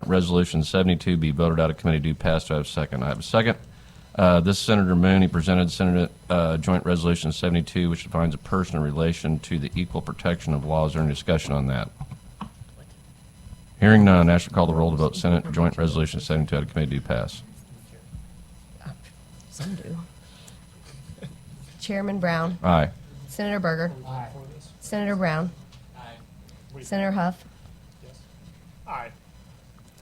Resolution 72 be voted out of committee. Do pass. Do I have a second? I have a second. This is Senator Moon. He presented Senate Joint Resolution 72, which defines a person in relation to the equal protection of laws. Is there any discussion on that? Hearing none, I shall call the roll to vote Senate Joint Resolution 72 out of committee. Do pass. Some do. Chairman Brown. Aye. Senator Berger. Aye. Senator Brown. Aye. Senator Huff. Yes. Aye.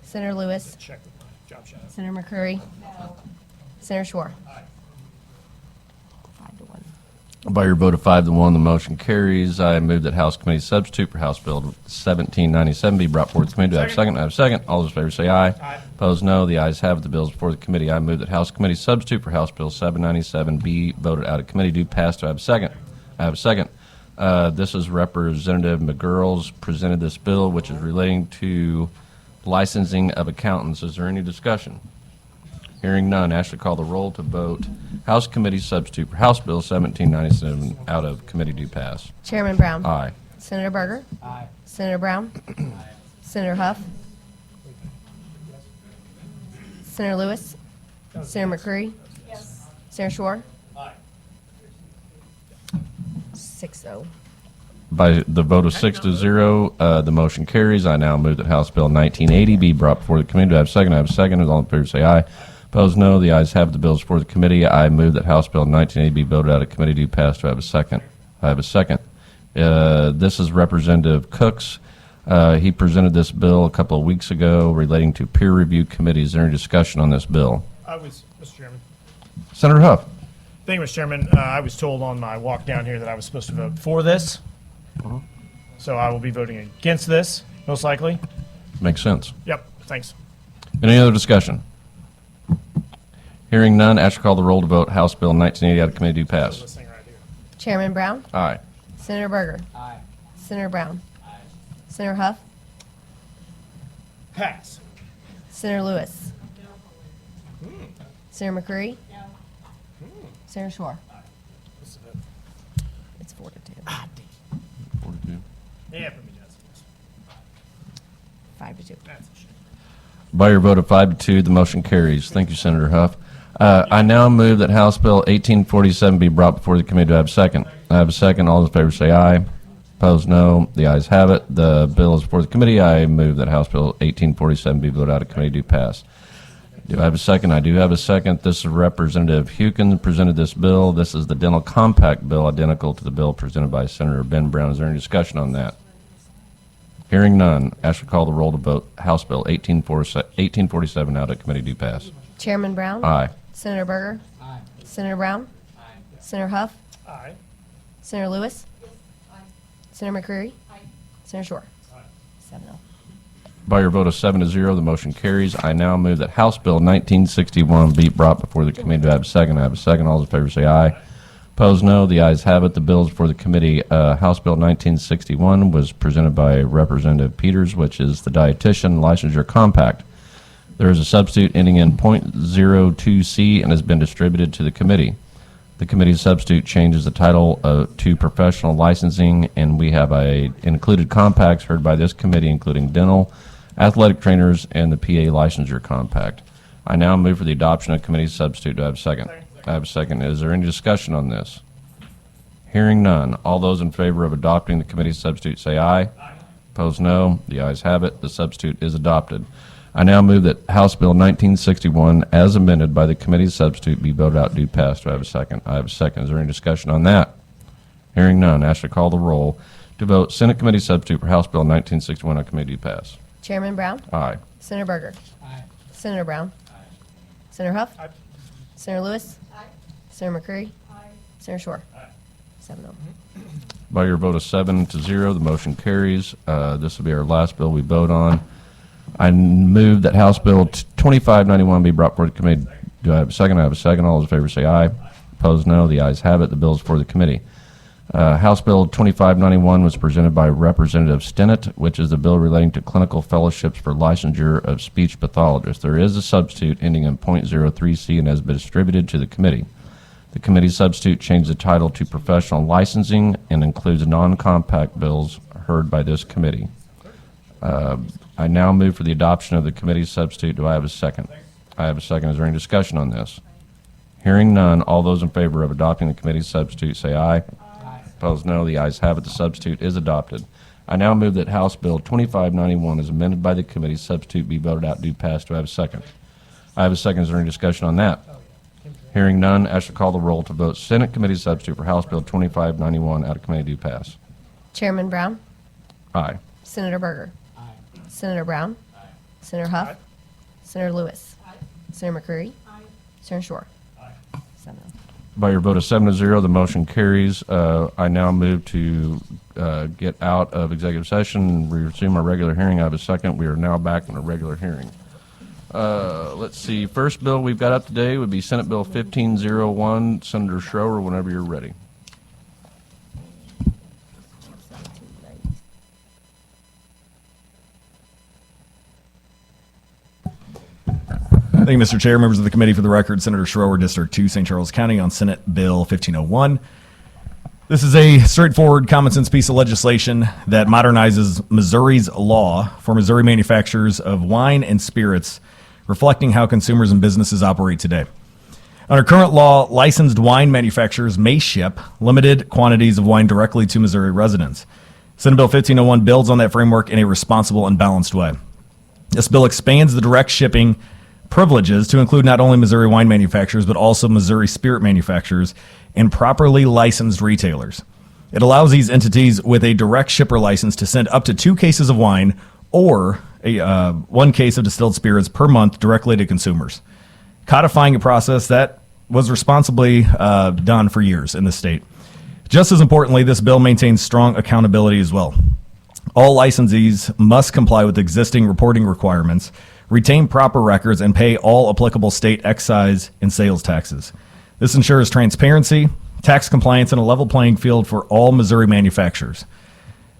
Senator Lewis. Check with my job shadow. Senator McCreery. Senator Schroer. Aye. 5-1. By your vote of 5-1, the motion carries. I move that House Committee substitute for House Bill 1797 be brought forward to committee. Do I have a second? I have a second. All those in favor say aye. Aye. Opposed, no. The ayes have it. The bill is before the committee. I move that House Committee substitute for House Bill 797 be voted out of committee. Do pass. Do I have a second? I have a second. This is Representative McGirl's presented this bill, which is relating to licensing of accountants. Is there any discussion? Hearing none, Ashley, call the roll to vote House Committee substitute for House Bill 1797 out of committee. Do pass. Chairman Brown. Aye. Senator Berger. Aye. Senator Brown. Senator Huff. Senator Lewis. Senator McCreery. Senator Schroer. Aye. 6-0. By the vote of 6-0, the motion carries. I now move that House Bill 1980 be brought before the committee. Do I have a second? I have a second. All in favor say aye. Opposed, no. The ayes have the bills before the committee. I move that House Bill 1980 be voted out of committee. Do pass. Do I have a second? I have a second. This is Representative Cooks. He presented this bill a couple of weeks ago relating to peer review committees. Is there any discussion on this bill? Mr. Chairman. Senator Huff. Thank you, Mr. Chairman. I was told on my walk down here that I was supposed to vote for this. So I will be voting against this, most likely. Makes sense. Yep, thanks. Any other discussion? Hearing none, Ashley, call the roll to vote House Bill 1980 out of committee. Do pass. This thing right here. Chairman Brown. Aye. Senator Berger. Aye. Senator Brown. Senator Huff. Pass. Senator Lewis. Senator McCreery. Senator Schroer. This is it. It's 4-2. Yeah, put me down. 5-2. That's a shame. By your vote of 5-2, the motion carries. Thank you, Senator Huff. I now move that House Bill 1847 be brought before the committee. Do I have a second? I have a second. All those in favor say aye. Opposed, no. The ayes have it. The bill is before the committee. I move that House Bill 1847 be voted out of committee. Do pass. Do I have a second? I do have a second. This is Representative Hewkin presented this bill. This is the dental compact bill, identical to the bill presented by Senator Ben Brown. Is there any discussion on that? Hearing none, Ashley, call the roll to vote House Bill 1847 out of committee. Do pass. Chairman Brown. Aye. Senator Berger. Aye. Senator Brown. Senator Huff. Aye. Senator Lewis. Senator McCreery. Senator Schroer. 7-0. By your vote of 7-0, the motion carries. I now move that House Bill 1961 be brought before the committee. Do I have a second? I have a second. All those in favor say aye. Opposed, no. The ayes have it. The bill is before the committee. House Bill 1961 was presented by Representative Peters, which is the dietitian licensure compact. There is a substitute ending in .02C and has been distributed to the committee. The committee's substitute changes the title to professional licensing, and we have included compacts heard by this committee, including dental, athletic trainers, and the PA licensure compact. I now move for the adoption of committee's substitute. Do I have a second? I have a second. Is there any discussion on this? Hearing none. All those in favor of adopting the committee's substitute say aye. Opposed, no. The ayes have it. The substitute is adopted. I now move that House Bill 1961, as amended by the committee's substitute, be voted out. Do pass. Do I have a second? I have a second. Is there any discussion on that? Hearing none. Ashley, call the roll to vote Senate committee substitute for House Bill 1961 on committee. Do pass. Chairman Brown. Aye. Senator Berger. Aye. Senator Brown. Senator Huff. Aye. Senator Lewis. Senator McCreery. Senator Schroer. 7-0. By your vote of 7-0, the motion carries. This will be our last bill we vote on. I move that House Bill 2591 be brought before the committee. Do I have a second? I have a second. All those in favor say aye. Opposed, no. The ayes have it. The bill is for the committee. House Bill 2591 was presented by Representative Stinnett, which is the bill relating to clinical fellowships for licensure of speech pathologists. There is a substitute ending in .03C and has been distributed to the committee. The committee substitute changed the title to professional licensing and includes non-compact bills heard by this committee. I now move for the adoption of the committee substitute. Do I have a second? I have a second. Is there any discussion on this? Hearing none, all those in favor of adopting the committee substitute say aye. Aye. Opposed, no. The ayes have it. The substitute is adopted. I now move that House Bill 2591 as amended by the committee substitute be voted out. Do pass. Do I have a second? I have a second. Is there any discussion on that? Hearing none, I shall call the roll to vote Senate committee substitute for House Bill 2591 out of committee. Do pass. Chairman Brown, Aye. Senator Berger, Senator Brown, Senator Huff, Senator Lewis, Senator McCreery, Senator Schroer. 7-0. By your vote of 7-0, the motion carries. I now move to get out of executive session and resume our regular hearing. I have a second. We are now back in a regular hearing. Let's see. First bill we've got up today would be Senate Bill 1501. Senator Schroer, whenever you're ready. Thank you, Mr. Chair. Members of the committee, for the record, Senator Schroer, District 2, St. Charles County, on Senate Bill 1501. This is a straightforward, common-sense piece of legislation that modernizes Missouri's law for Missouri manufacturers of wine and spirits, reflecting how consumers and businesses operate today. Under current law, licensed wine manufacturers may ship limited quantities of wine directly to Missouri residents. Senate Bill 1501 builds on that framework in a responsible and balanced way. This bill expands the direct shipping privileges to include not only Missouri wine manufacturers, but also Missouri spirit manufacturers and properly licensed retailers. It allows these entities with a direct shipper license to send up to 2 cases of wine or 1 case of distilled spirits per month directly to consumers, codifying a process that was responsibly done for years in the state. Just as importantly, this bill maintains strong accountability as well. All licensees must comply with existing reporting requirements, retain proper records, and pay all applicable state excise and sales taxes. This ensures transparency, tax compliance, and a level playing field for all Missouri manufacturers.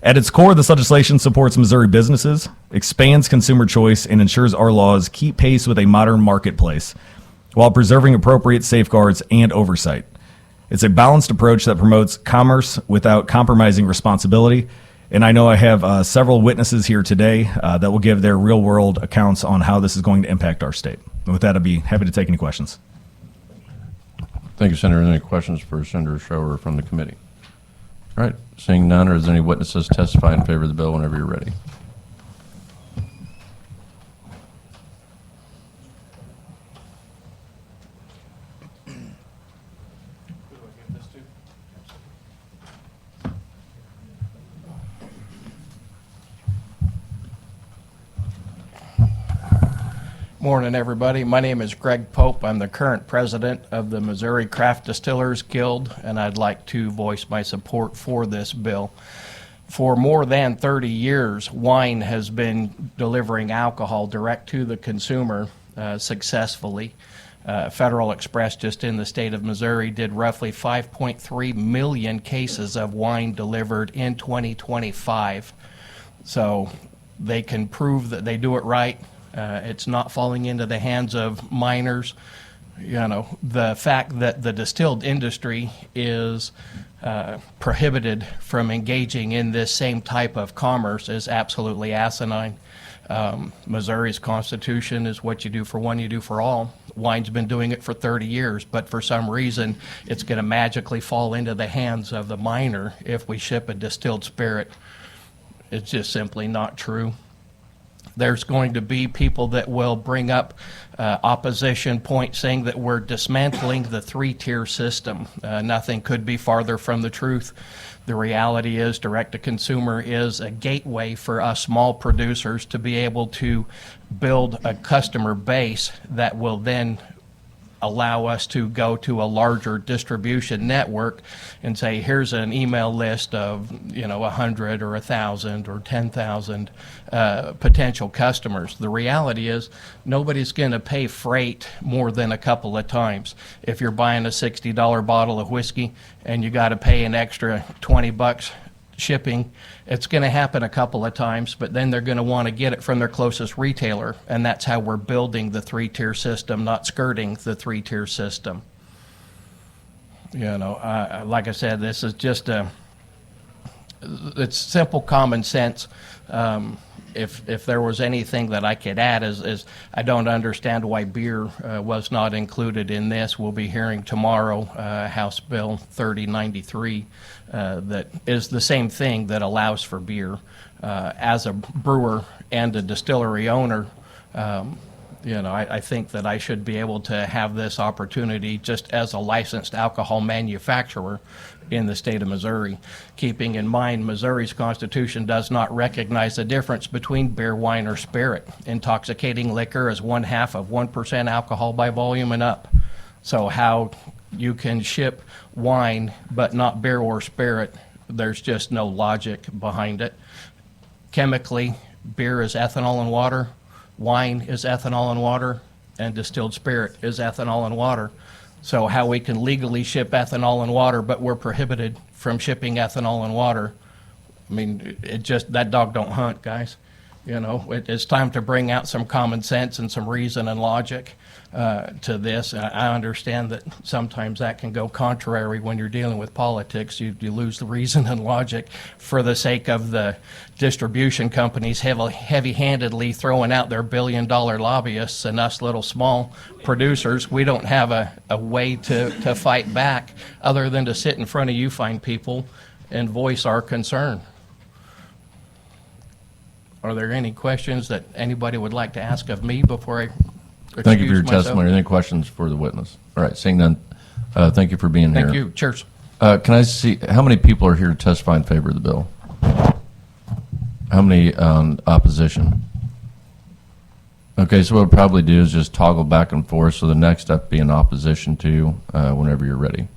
At its core, this legislation supports Missouri businesses, expands consumer choice, and ensures our laws keep pace with a modern marketplace while preserving appropriate safeguards and oversight. It's a balanced approach that promotes commerce without compromising responsibility. And I know I have several witnesses here today that will give their real-world accounts on how this is going to impact our state. And with that, I'd be happy to take any questions. Thank you, Senator. Any questions for Senator Schroer from the committee? All right. Seeing none, or is there any witnesses testify in favor of the bill whenever you're ready? Morning, everybody. My name is Greg Pope. I'm the current president of the Missouri Craft Distillers Guild, and I'd like to voice my support for this bill. For more than 30 years, wine has been delivering alcohol direct to the consumer successfully. Federal Express, just in the state of Missouri, did roughly 5.3 million cases of wine delivered in 2025. So they can prove that they do it right. It's not falling into the hands of minors. You know, the fact that the distilled industry is prohibited from engaging in this same type of commerce is absolutely asinine. Missouri's constitution is what you do for one, you do for all. Wine's been doing it for 30 years, but for some reason, it's going to magically fall into the hands of the minor if we ship a distilled spirit. It's just simply not true. There's going to be people that will bring up opposition points saying that we're dismantling the 3-tier system. Nothing could be farther from the truth. The reality is direct-to-consumer is a gateway for us small producers to be able to build a customer base that will then allow us to go to a larger distribution network and say, here's an email list of, 100 or 1,000 or 10,000 potential customers. The reality is nobody's going to pay freight more than a couple of times. If you're buying a $60 bottle of whiskey and you got to pay an extra $20 shipping, it's going to happen a couple of times, but then they're going to want to get it from their closest retailer, and that's how we're building the 3-tier system, not skirting the 3-tier system. Like I said, this is just it's simple common sense. if there was anything that I could add is I don't understand why beer was not included in this. We'll be hearing tomorrow House Bill 3093 that is the same thing that allows for beer. As a brewer and a distillery owner, I think that I should be able to have this opportunity just as a licensed alcohol manufacturer in the state of Missouri, keeping in mind Missouri's Constitution does not recognize the difference between beer, wine, or spirit. Intoxicating liquor is 1/2 of 1% alcohol by volume and up. So how you can ship wine but not beer or spirit, there's just no logic behind it. Chemically, beer is ethanol and water, wine is ethanol and water, and distilled spirit is ethanol and water. So how we can legally ship ethanol and water, but we're prohibited from shipping ethanol and water, I mean, that dog don't hunt, guys. It's time to bring out some common sense and some reason and logic to this. I understand that sometimes that can go contrary when you're dealing with politics. You lose the reason and logic for the sake of the distribution companies heavy-handedly throwing out their billion-dollar lobbyists, and us little small producers, we don't have a way to fight back other than to sit in front of you fine people and voice our concern. Are there any questions that anybody would like to ask of me before I Thank you for your excuse myself? testimony. Any questions for the witness? All right, seeing none, thank you for being here. Thank you. Cheers. Can I see, how many people are here to testify in favor of the bill? How many opposition? Okay, so what we'll probably do is just toggle back and forth, so the next up be in opposition to whenever you're ready.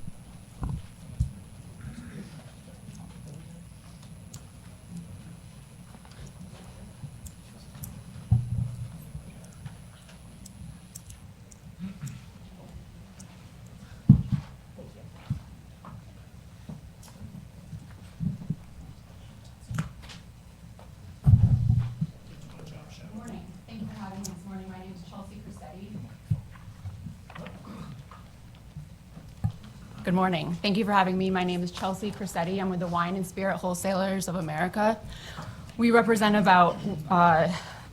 Good morning. Thank you for having me. My name is Chelsea Cressetti. I'm with the Wine and Spirit Wholesalers of America. We represent about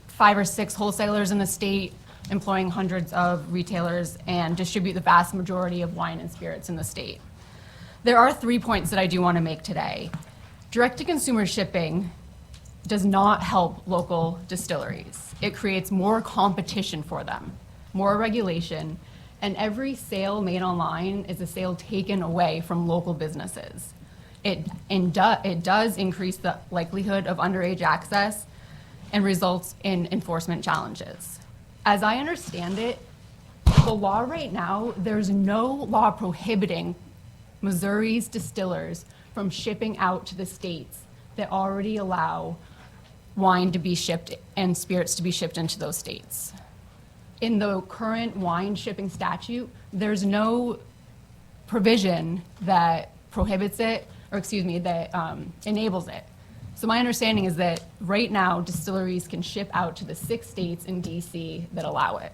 5 or 6 wholesalers in the state, employing hundreds of retailers, and distribute the vast majority of wine and spirits in the state. There are 3 points that I do want to make today. Direct-to-consumer shipping does not help local distilleries. It creates more competition for them, more regulation, and every sale made online is a sale taken away from local businesses. It does increase the likelihood of underage access and results in enforcement challenges. As I understand it, the law right now, there's no law prohibiting Missouri's distillers from shipping out to the states that already allow wine to be shipped and spirits to be shipped into those states. In the current wine shipping statute, there's no provision that prohibits it, or excuse me, that enables it. So my understanding is that right now, distilleries can ship out to the 6 states in DC that allow it.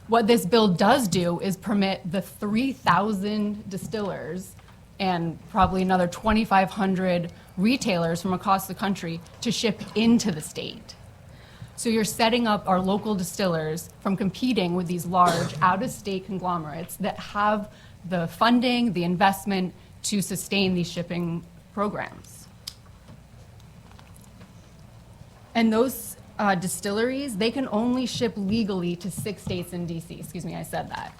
What this bill does do is permit the 3,000 distillers and probably another 2,500 retailers from across the country to ship into the state. So you're setting up our local distillers from competing with these large out-of-state conglomerates that have the funding, the investment to sustain these shipping programs. And those distilleries, they can only ship legally to 6 states in DC. Excuse me, I said that.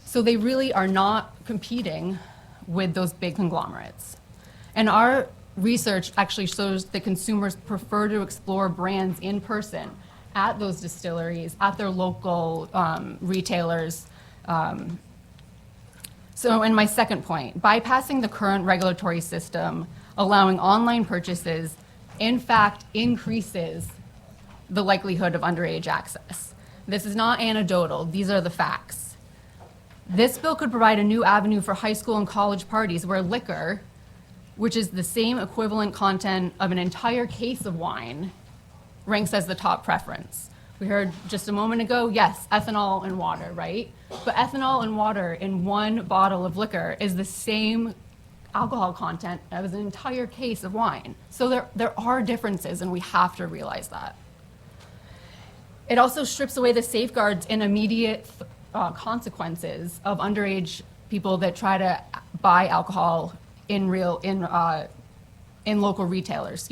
So they really are not competing with those big conglomerates. And our research actually shows that consumers prefer to explore brands in person at those distilleries, at their local retailers. So in my second point, bypassing the current regulatory system, allowing online purchases, in fact, increases the likelihood of underage access. This is not anecdotal, these are the facts. This bill could provide a new avenue for high school and college parties where liquor, which is the same equivalent content of an entire case of wine, ranks as the top preference. We heard just a moment ago, yes, ethanol and water, right? But ethanol and water in one bottle of liquor is the same alcohol content as an entire case of wine. So there are differences, and we have to realize that. It also strips away the safeguards and immediate consequences of underage people that try to buy alcohol in local retailers,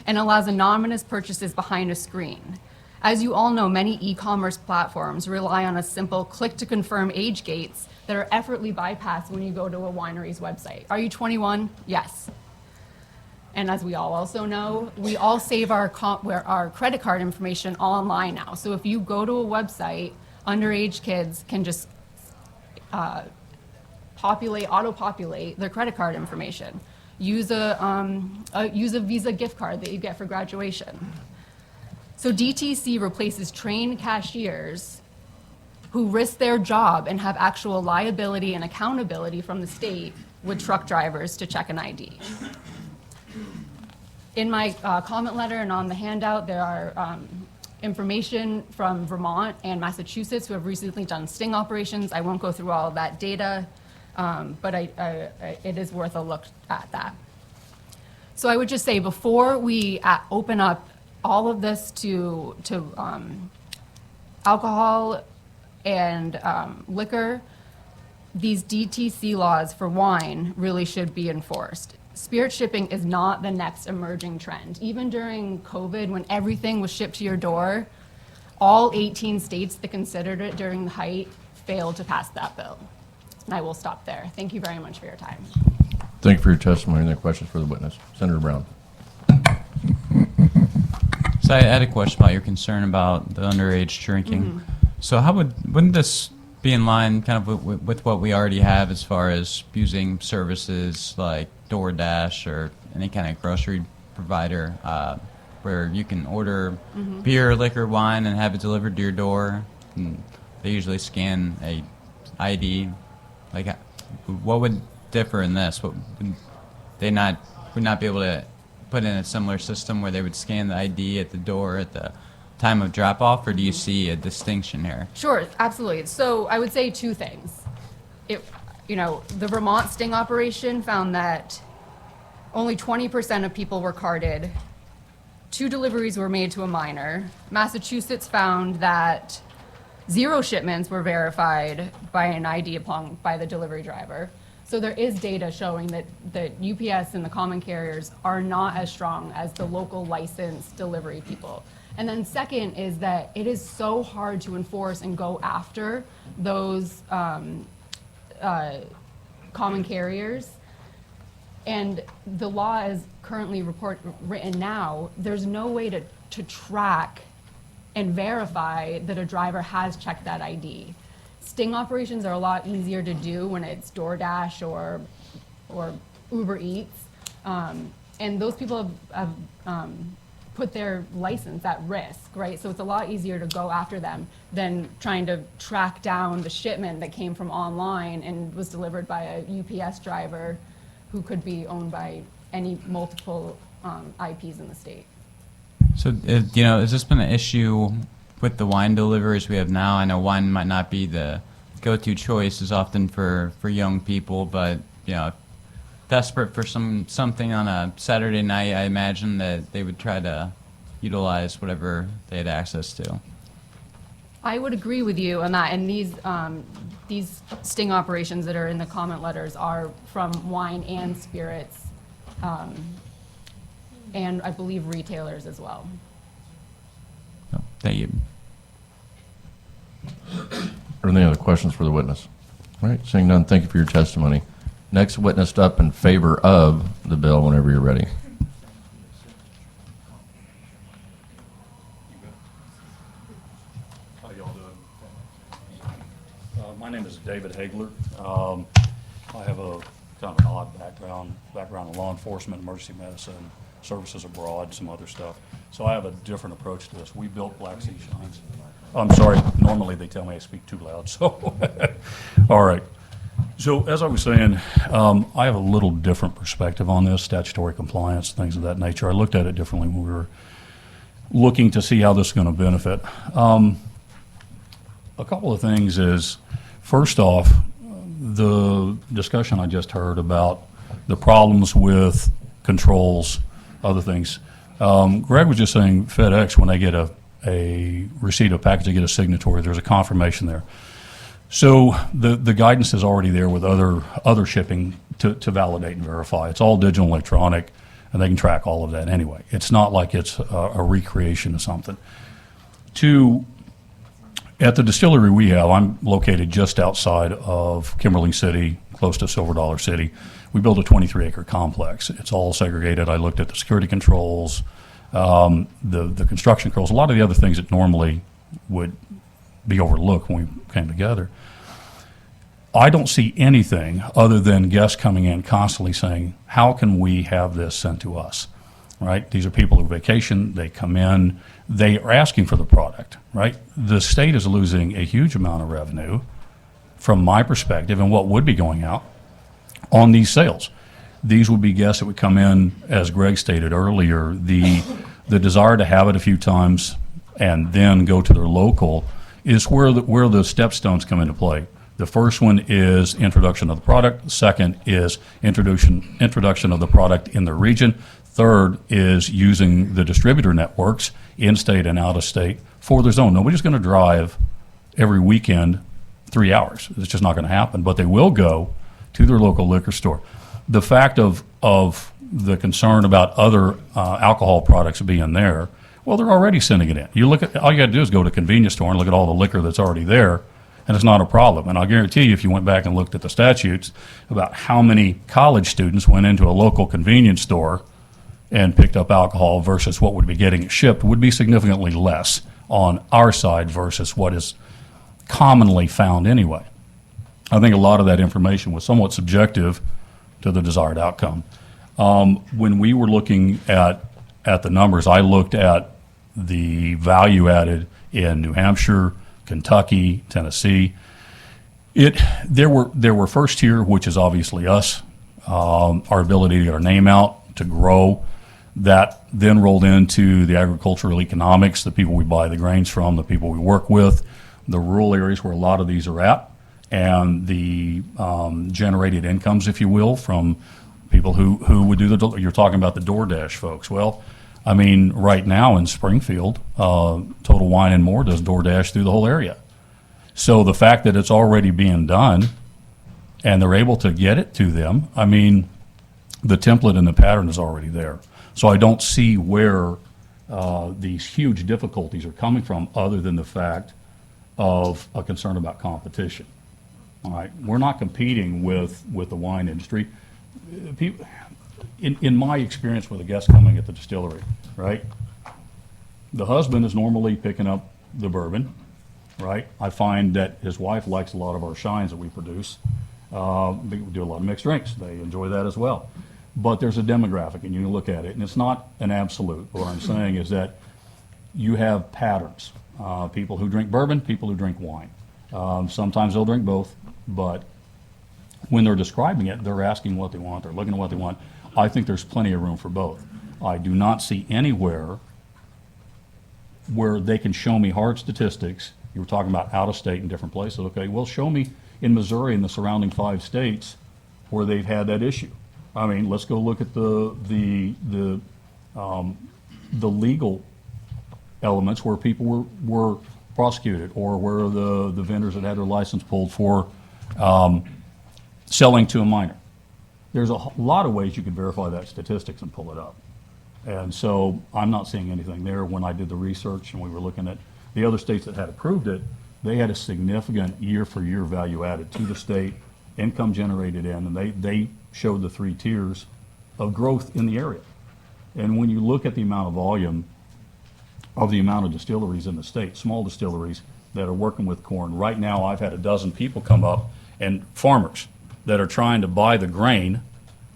and allows anonymous purchases behind a screen. As you all know, many e-commerce platforms rely on a simple click to confirm age gates that are effortlessly bypassed when you go to a winery's website. Are you 21? Yes. And as we all also know, we all save our credit card information online now. So if you go to a website, underage kids can just auto-populate their credit card information. Use a Visa gift card that you get for graduation. So DTC replaces trained cashiers who risk their job and have actual liability and accountability from the state with truck drivers to check an ID. In my comment letter and on the handout, there are information from Vermont and Massachusetts who have recently done sting operations. I won't go through all of that data, but it is worth a look at that. So I would just say before we open up all of this to alcohol and liquor, these DTC laws for wine really should be enforced. Spirit shipping is not the next emerging trend. Even during COVID, when everything was shipped to your door, all 18 states that considered it during the height failed to pass that bill. And I will stop there. Thank you very much for your time. Thank you for your testimony. Any questions for the witness? Senator Brown. So I had a question about your concern about the underage drinking. So wouldn't this be in line kind of with what we already have as far as using services like DoorDash or any kind of grocery provider where you can order beer, liquor, wine, and have it delivered to your door? And they usually scan a ID. Like, what would differ in this? Would not be able to put in a similar system where they would scan the ID at the door at the time of drop-off, or do you see a distinction here? Sure, absolutely. So I would say two things. The Vermont sting operation found that only 20% of people were carded. 2 deliveries were made to a minor. Massachusetts found that 0 shipments were verified by an ID by the delivery driver. So there is data showing that the UPS and the common carriers are not as strong as the local licensed delivery people. And then second is that it is so hard to enforce and go after those common carriers. And the law is currently written now, there's no way to track and verify that a driver has checked that ID. Sting operations are a lot easier to do when it's DoorDash or Uber Eats. And those people have put their license at risk, right? So it's a lot easier to go after them than trying to track down the shipment that came from online and was delivered by a UPS driver who could be owned by any multiple IPs in the state. So, has this been an issue with the wine deliveries we have now? I know wine might not be the go-to choice as often for young people, but, desperate for something on a Saturday night, I imagine that they would try to utilize whatever they had access to. I would agree with you on that, and these sting operations that are in the comment letters are from wine and spirits, and I believe retailers as well. So, thank you. Are there any other questions for the witness? All right, seeing none, thank you for your testimony. Next witnessed up in favor of the bill whenever you're ready. How y'all doing? My name is David Hagler. I have a kind of an odd background in law enforcement, emergency medicine, services abroad, some other stuff. So I have a different approach to this. We built Black Sea Shines. I'm sorry, normally they tell me I speak too loud, so all right. So as I was saying, I have a little different perspective on this, statutory compliance, things of that nature. I looked at it differently when we were looking to see how this is going to benefit. A couple of things is, first off, the discussion I just heard about the problems with controls, other things. Greg was just saying FedEx, when they get a receipt of package, they get a signatory. There's a confirmation there. So the guidance is already there with other shipping to validate and verify. It's all digital and electronic, and they can track all of that anyway. It's not like it's a recreation of something. At the distillery we have, I'm located just outside of Kimberling City, close to Silver Dollar City. We built a 23-acre complex. It's all segregated. I looked at the security controls, the construction controls, a lot of the other things that normally would be overlooked when we came together. I don't see anything other than guests coming in constantly saying, how can we have this sent to us, right? These are people who vacation, they come in, they are asking for the product, right? The state is losing a huge amount of revenue from my perspective and what would be going out on these sales. These would be guests that would come in, as Greg stated earlier, the desire to have it a few times and then go to their local is where the stepstones come into play. The first one is introduction of the product. The second is introduction of the product in the region. Third is using the distributor networks, in-state and out-of-state, for their zone. Nobody's going to drive every weekend 3 hours. It's just not going to happen. But they will go to their local liquor store. The fact of the concern about other alcohol products being there, well, they're already sending it in. You look at, all you got to do is go to a convenience store and look at all the liquor that's already there, and it's not a problem. And I'll guarantee you, if you went back and looked at the statutes about how many college students went into a local convenience store and picked up alcohol versus what would be getting shipped, would be significantly less on our side versus what is commonly found anyway. I think a lot of that information was somewhat subjective to the desired outcome. When we were looking at the numbers, I looked at the value added in New Hampshire, Kentucky, Tennessee. There were first tier, which is obviously us, our ability to get our name out, to grow. That then rolled into the agricultural economics, the people we buy the grains from, the people we work with, the rural areas where a lot of these are at, and the generated incomes, if you will, from people who would do you're talking about the DoorDash folks. Well, I mean, right now in Springfield, Total Wine and More does DoorDash through the whole area. So the fact that it's already being done and they're able to get it to them, I mean, the template and the pattern is already there. So I don't see where these huge difficulties are coming from other than the fact of a concern about competition. All right, we're not competing with the wine industry. People, in my experience with a guest coming at the distillery, right, the husband is normally picking up the bourbon, right? I find that his wife likes a lot of our shines that we produce. We do a lot of mixed drinks. They enjoy that as well. But there's a demographic, and you look at it, and it's not an absolute. What I'm saying is that you have patterns. People who drink bourbon, people who drink wine. Sometimes they'll drink both, but when they're describing it, they're asking what they want, they're looking at what they want. I think there's plenty of room for both. I do not see anywhere where they can show me hard statistics. You were talking about out of state and different places. Okay, well, show me in Missouri and the surrounding 5 states where they've had that issue. I mean, let's go look at the legal elements where people were prosecuted, or where the vendors that had their license pulled for selling to a minor. There's a lot of ways you could verify that statistics and pull it up. And so I'm not seeing anything there. When I did the research and we were looking at the other states that had approved it, they had a significant year-for-year value added to the state, income generated in, and they showed the 3 tiers of growth in the area. And when you look at the amount of volume of the amount of distilleries in the state, small distilleries that are working with corn, right now I've had a dozen people come up, and farmers that are trying to buy the grain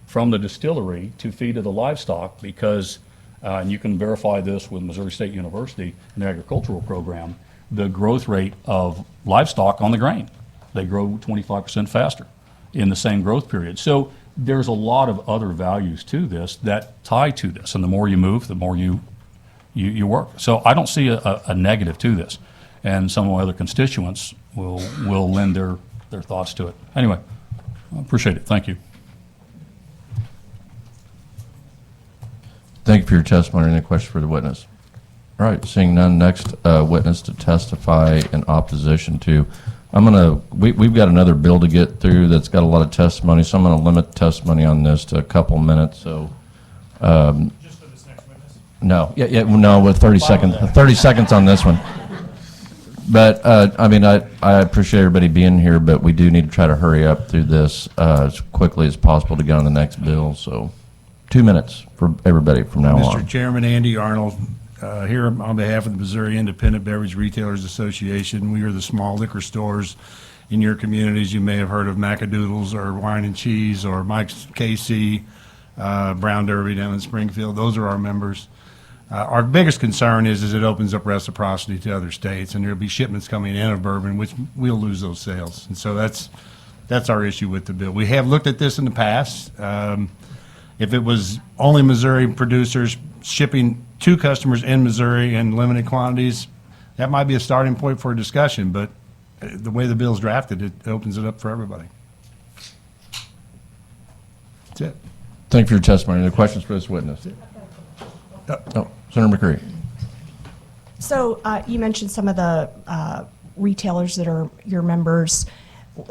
from the distillery to feed to the livestock because, and you can verify this with Missouri State University, an agricultural program, the growth rate of livestock on the grain. They grow 25% faster in the same growth period. So there's a lot of other values to this that tie to this, and the more you move, the more you work. So I don't see a negative to this, and some of my other constituents will lend their thoughts to it. Anyway, I appreciate it. Thank you. Thank you for your testimony. Any questions for the witness? All right, seeing none, next witness to testify in opposition to. We've got another bill to get through that's got a lot of testimony, so I'm going to limit the testimony on this to a couple minutes. So, Just for this next witness? no, with 30 seconds, 30 seconds on this one. But, I appreciate everybody being here, but we do need to try to hurry up through this as quickly as possible to get on the next bill. So 2 minutes for everybody from now on. Mr. Chairman, Andy Arnold, here on behalf of the Missouri Independent Beverage Retailers Association. We are the small liquor stores in your communities. You may have heard of Macadoodles or Wine and Cheese or Mike's KC, Brown Derby down in Springfield. Those are our members. Our biggest concern is it opens up reciprocity to other states, and there'll be shipments coming in of bourbon, which we'll lose those sales. And so that's our issue with the bill. We have looked at this in the past. If it was only Missouri producers shipping to customers in Missouri in limited quantities, that might be a starting point for a discussion, but the way the bill's drafted, it opens it up for everybody. That's it. Thank you for your testimony. Any questions for this witness? No. Senator McCreery. So you mentioned some of the retailers that are your members.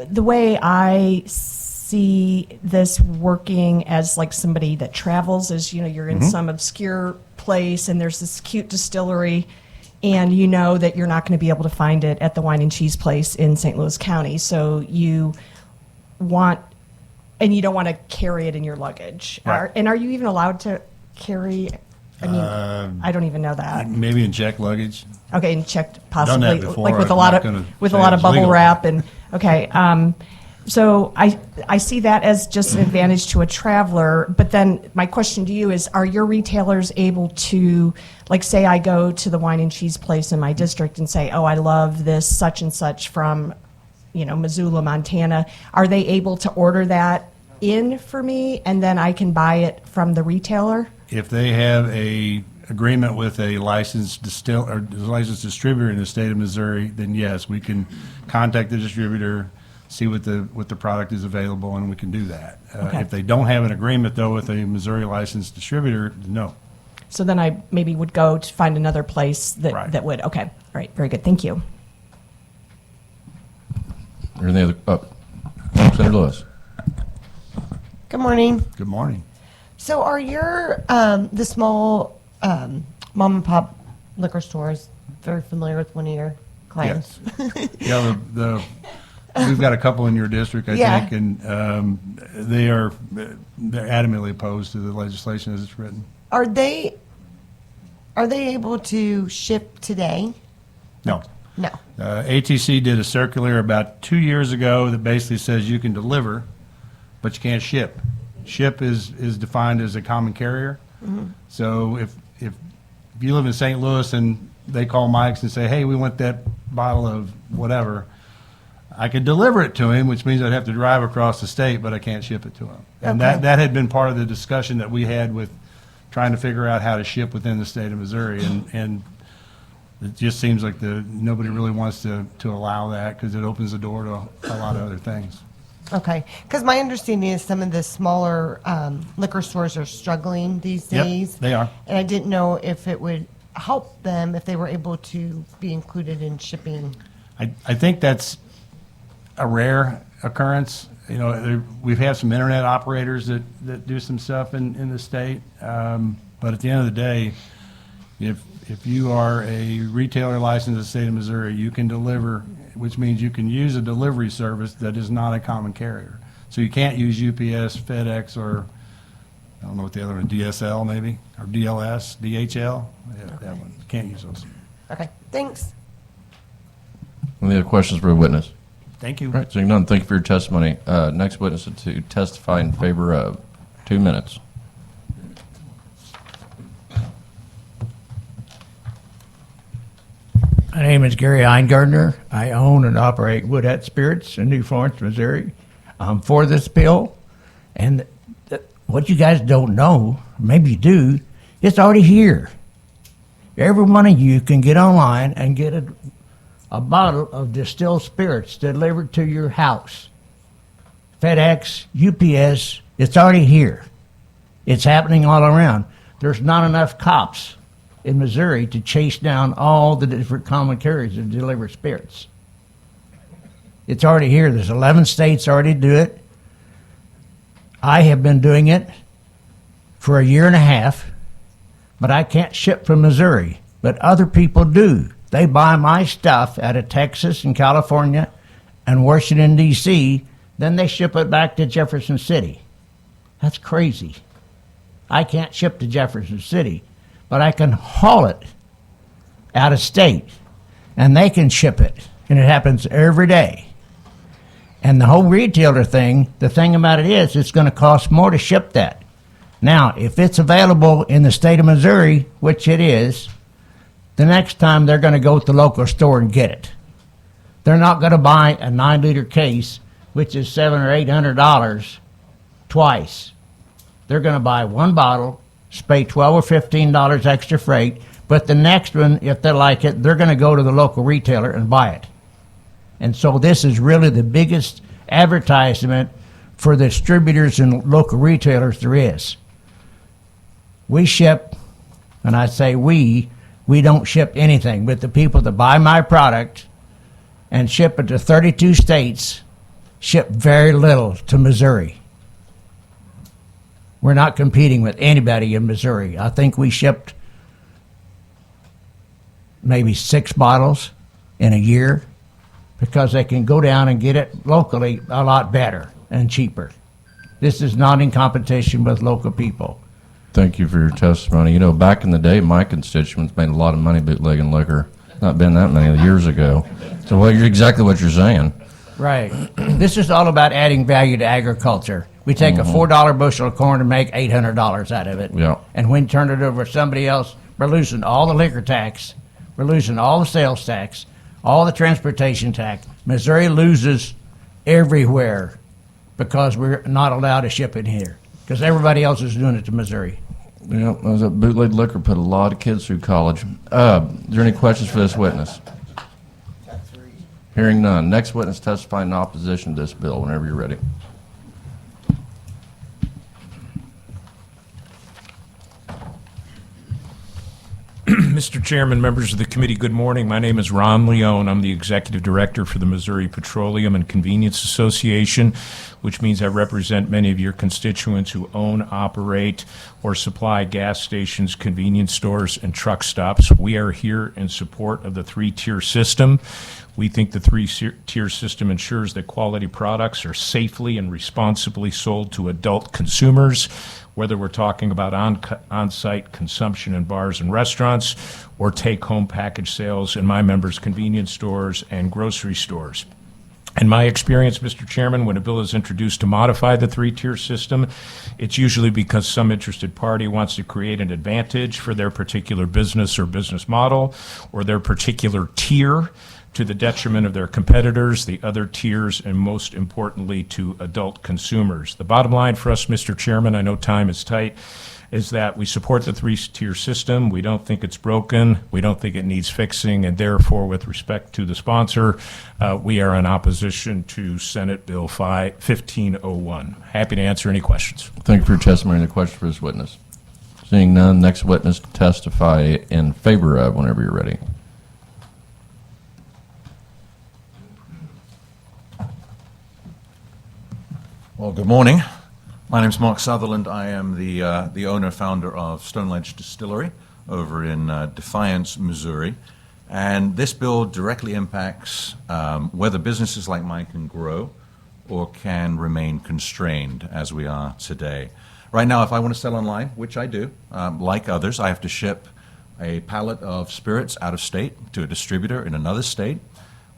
The way I see this working as like somebody that travels is, you're in some obscure place and there's this cute distillery and you know that you're not going to be able to find it at the wine and cheese place in St. Louis County. So you don't want to carry it in your luggage. Right. Are you even allowed to carry? I mean, I don't even know that. Maybe in checked luggage. Okay, and checked Done possibly, that before. like with a I'm lot not gonna of say it's bubble legal. wrap and okay. So I see that as just an advantage to a traveler. But then my question to you is: are your retailers able to, like, say I go to the wine and cheese place in my district and say, oh, I love this such and such from, Missoula, Montana. Are they able to order that in for me and then I can buy it from the retailer? If they have a agreement with a licensed licensed distributor in the state of Missouri, then yes, we can contact the distributor, see what the product is available, and we can do that. Okay. If they don't have an agreement though with a Missouri licensed distributor, no. So then I maybe would go to find another place that, Right. that would. Okay, all right, very good. Thank you. Or any other? Senator Lewis. Good morning. Good morning. So are your, the small mom and pop liquor stores very familiar with one of your clients? Yeah, we've got a couple in your district, I Yeah. think, and they're adamantly opposed to the legislation as it's written. Are they able to ship today? No. No. ATC did a circular about 2 years ago that basically says you can deliver, but you can't ship. Ship is defined as a common carrier. So if you live in St. Louis and they call Mike's and say, hey, we want that bottle of whatever, I could deliver it to him, which means I'd have to drive across the state, but I can't ship it to him. And Okay. that had been part of the discussion that we had with trying to figure out how to ship within the state of Missouri. And it just seems like nobody really wants to allow that because it opens the door to a lot of other things. Okay. Because my understanding is some of the smaller liquor stores are struggling these Yep, days. they are. And I didn't know if it would help them if they were able to be included in shipping. I think that's a rare occurrence. We've had some internet operators that do some stuff in the state. But at the end of the day, if you are a retailer licensed in the state of Missouri, you can deliver, which means you can use a delivery service that is not a common carrier. So you can't use UPS, FedEx, or I don't know what the other one, DSL maybe, or DLS, DHL. Yeah, that one. Can't use those. Okay. Thanks. Any other questions for the witness? Thank you. All right, seeing none, thank you for your testimony. Next witness to testify in favor of. 2 minutes. My name is Gary Eingardner. I own and operate Woodhat Spirits in New Florence, Missouri. I'm for this bill, and what you guys don't know, maybe you do, it's already here. Every one of you can get online and get a bottle of distilled spirits delivered to your house. FedEx, UPS, it's already here. It's happening all around. there's not enough cops in Missouri to chase down all the different common carriers that deliver spirits. It's already here. There's 11 states already do it. I have been doing it for a year and a half, but I can't ship from Missouri. But other people do. They buy my stuff out of Texas and California and Washington, D.C., then they ship it back to Jefferson City. That's crazy. I can't ship to Jefferson City, but I can haul it out of state, and they can ship it, and it happens every day. And the whole retailer thing, the thing about it is it's going to cost more to ship that. Now, if it's available in the state of Missouri, which it is, the next time they're going to go to the local store and get it. They're not going to buy a 9-liter case, which is $700 or $800 twice. They're going to buy one bottle, pay $12 or $15 extra freight, but the next one, if they like it, they're going to go to the local retailer and buy it. And so this is really the biggest advertisement for the distributors and local retailers there is. We ship, and I say we don't ship anything, but the people that buy my product and ship it to 32 states ship very little to Missouri. We're not competing with anybody in Missouri. I think we shipped maybe 6 bottles in a year because they can go down and get it locally a lot better and cheaper. This is not in competition with local people. Thank you for your testimony. You know, back in the day, my constituents made a lot of money bootlegging liquor. Not been that many years ago. So, well, you're exactly what you're saying. Right. This is all about adding value to agriculture. We take a $4 bushel of corn and make $800 out of it. Yeah. And when we turn it over to somebody else, we're losing all the liquor tax, we're losing all the sales tax, all the transportation tax. Missouri loses everywhere because we're not allowed to ship it here because everybody else is doing it to Missouri. Yeah, that bootleg liquor put a lot of kids through college. Is there any questions for this witness? Hearing none. Next witness testifying in opposition to this bill, whenever you're ready. Mr. Chairman, members of the committee, good morning. My name is Ron Leone. I'm the Executive Director for the Missouri Petroleum and Convenience Association, which means I represent many of your constituents who own, operate, or supply gas stations, convenience stores, and truck stops. We are here in support of the 3-tier system. We think the 3-tier system ensures that quality products are safely and responsibly sold to adult consumers, whether we're talking about on-site consumption in bars and restaurants or take-home package sales in my members' convenience stores and grocery stores. In my experience, Mr. Chairman, when a bill is introduced to modify the 3-tier system, it's usually because some interested party wants to create an advantage for their particular business or business model or their particular tier to the detriment of their competitors, the other tiers, and most importantly, to adult consumers. The bottom line for us, Mr. Chairman, I know time is tight, is that we support the 3-tier system. We don't think it's broken. We don't think it needs fixing, and therefore, with respect to the sponsor, we are in opposition to Senate Bill 1501. Happy to answer any questions. Thank you for your testimony. Any questions for this witness? Seeing none, next witness to testify in favor of, whenever you're ready. Well, good morning. My name is Mark Sutherland. I am the owner-founder of Stone Ledge Distillery over in Defiance, Missouri. And this bill directly impacts whether businesses like mine can grow or can remain constrained as we are today. Right now, if I want to sell online, which I do, like others, I have to ship a pallet of spirits out of state to a distributor in another state,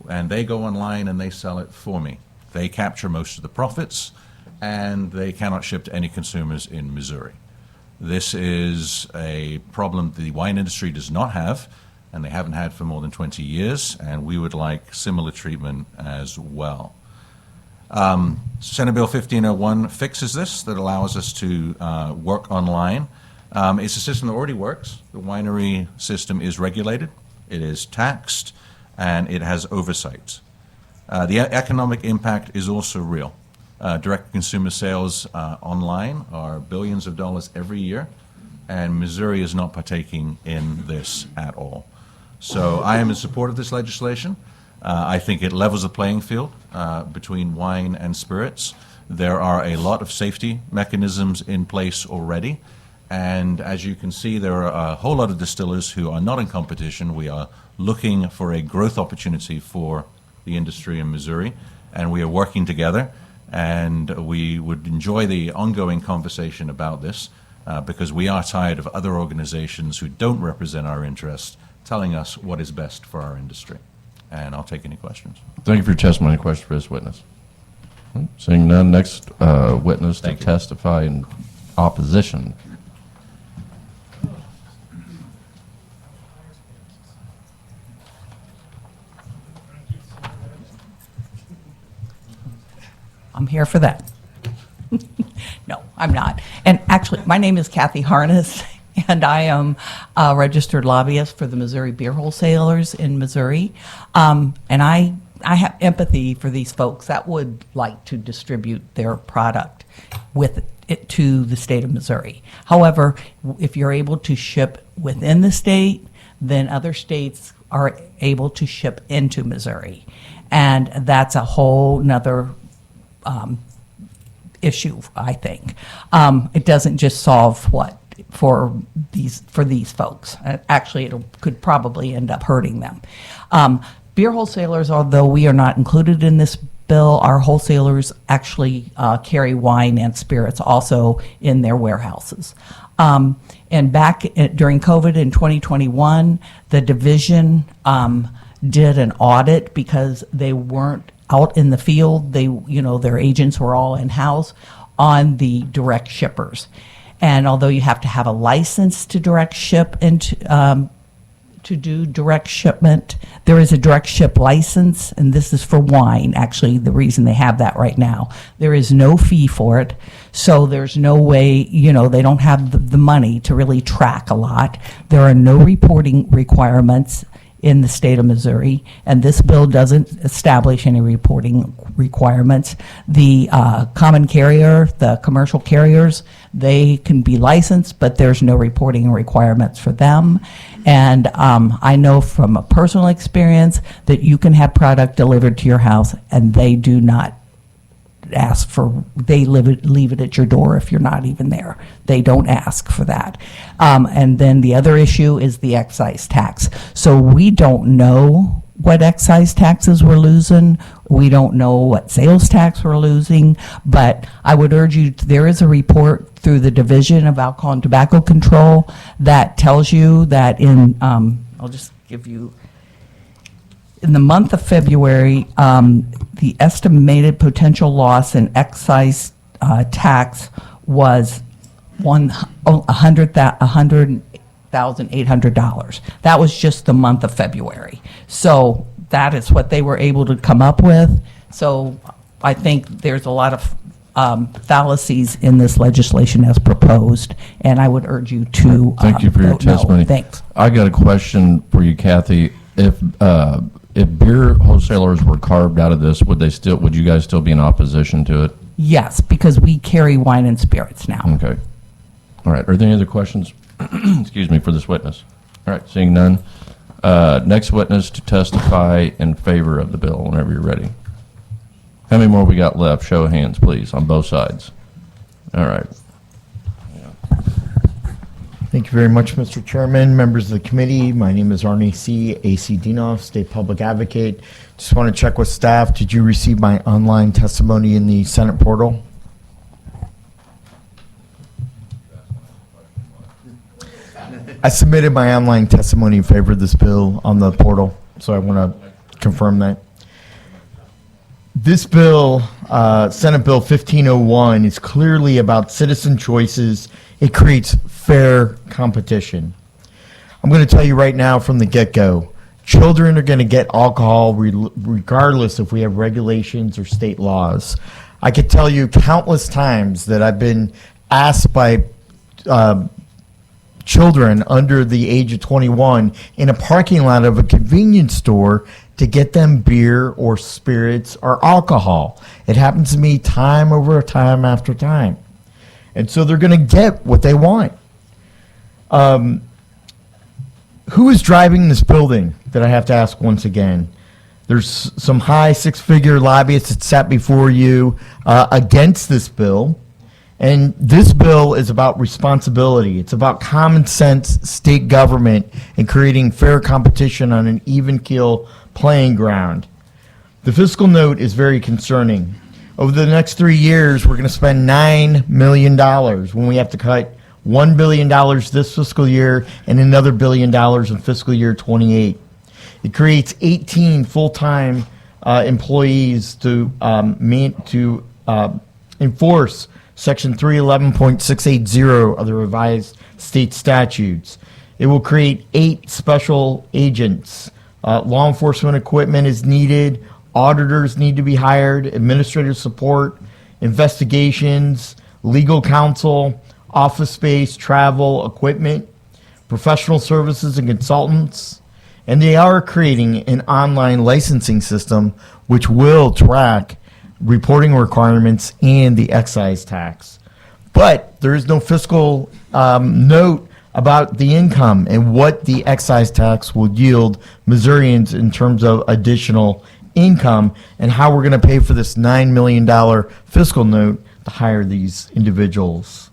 and they go online and they sell it for me. They capture most of the profits, and they cannot ship to any consumers in Missouri. This is a problem the wine industry does not have, and they haven't had for more than 20 years, and we would like similar treatment as well. Senate Bill 1501 fixes this, that allows us to work online. It's a system that already works. The winery system is regulated, it is taxed, and it has oversight. The economic impact is also real. Direct consumer sales online are billions of dollars every year. and Missouri is not partaking in this at all. So I am in support of this legislation. I think it levels the playing field between wine and spirits. There are a lot of safety mechanisms in place already, and as you can see, there are a whole lot of distillers who are not in competition. We are looking for a growth opportunity for the industry in Missouri, and we are working together, and we would enjoy the ongoing conversation about this because we are tired of other organizations who don't represent our interests telling us what is best for our industry. And I'll take any questions. Thank you for your testimony. Question for this witness. Seeing none, next witness to Thank you. testify in opposition. I'm here for that. No, I'm not. And actually, my name is Kathy Harness, and I am a registered lobbyist for the Missouri Beer Wholesalers in Missouri. And I have empathy for these folks that would like to distribute their product with it to the state of Missouri. However, if you're able to ship within the state, then other states are able to ship into Missouri. And that's a whole nother issue, I think. It doesn't just solve for these folks. Actually, could probably end up hurting them. Beer wholesalers, although we are not included in this bill, our wholesalers actually carry wine and spirits also in their warehouses. And back during COVID in 2021, the division did an audit because they weren't out in the field. Their agents were all in-house on the direct shippers. And although you have to have a license to direct ship into to do direct shipment, there is a direct ship license, and this is for wine. Actually, the reason they have that right now, there is no fee for it, so there's no way, they don't have the money to really track a lot. There are no reporting requirements in the state of Missouri, and this bill doesn't establish any reporting requirements. The common carrier, the commercial carriers, they can be licensed, but there's no reporting requirements for them. And I know from a personal experience that you can have product delivered to your house and they do not ask for, they leave it at your door if you're not even there. They don't ask for that. And then the other issue is the excise tax. So we don't know what excise taxes we're losing. We don't know what sales tax we're losing, but I would urge you, there is a report through the Division of Alcohol and Tobacco Control that tells you that I'll just give you, in the month of February, the estimated potential loss in excise tax was $100,800. That was just the month of February. So that is what they were able to come up with. So I think there's a lot of fallacies in this legislation as proposed, and I would urge you to Thank you for your vote no. testimony. Thanks. I got a question for you, Kathy. If beer wholesalers were carved out of this, would you guys still be in opposition to it? Yes, because we carry wine and spirits now. Okay. All right. Are there any other questions? Excuse me, for this witness. All right. Seeing none. Next witness to testify in favor of the bill. Whenever you're ready. How many more we got left? Show of hands, please, on both sides. All right. Thank you very much, Mr. Chairman, members of the committee. My name is Arnie C. A.C. Dinoff, State Public Advocate. Just want to check with staff. Did you receive my online testimony in the Senate portal? I submitted my online testimony in favor of this bill on the portal, so I want to confirm that. This bill, Senate Bill 1501, is clearly about citizen choices. It creates fair competition. I'm going to tell you right now from the get-go, children are going to get alcohol regardless if we have regulations or state laws. I could tell you countless times that I've been asked by children under the age of 21 in a parking lot of a convenience store to get them beer or spirits or alcohol. It happens to me time over time after time. And so they're going to get what they want. Who is driving this building that I have to ask once again? There's some high six-figure lobbyists that sat before you against this bill. And this bill is about responsibility. It's about common sense state government and creating fair competition on an even keel playing ground. The fiscal note is very concerning. Over the next 3 years, we're going to spend $9 million when we have to cut $1 billion this fiscal year and another $1 billion in fiscal year 28. It creates 18 full-time employees to enforce Section 311.680 of the revised state statutes. It will create 8 special agents. Law enforcement equipment is needed. Auditors need to be hired. Administrative support, investigations, legal counsel, office space, travel, equipment, professional services and consultants. And they are creating an online licensing system which will track reporting requirements and the excise tax. But there is no fiscal note about the income and what the excise tax will yield Missourians in terms of additional income and how we're going to pay for this $9 million fiscal note to hire these individuals.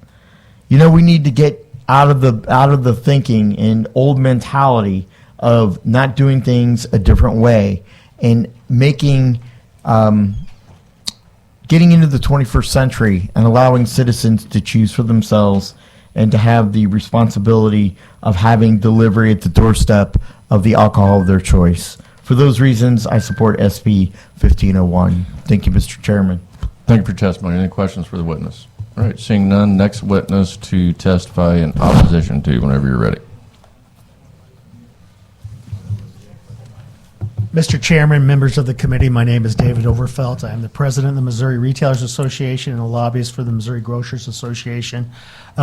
You know, we need to get out of the thinking and old mentality of not doing things a different way and making getting into the 21st century and allowing citizens to choose for themselves and to have the responsibility of having delivery at the doorstep of the alcohol of their choice. For those reasons, I support SB 1501. Thank you, Mr. Chairman. Thank you for your testimony. Any questions for the witness? All right, seeing none, next witness to testify in opposition to, whenever you're ready. Mr. Chairman, members of the committee, my name is David Overfelt. I am the president of the Missouri Retailers Association and a lobbyist for the Missouri Grocers Association.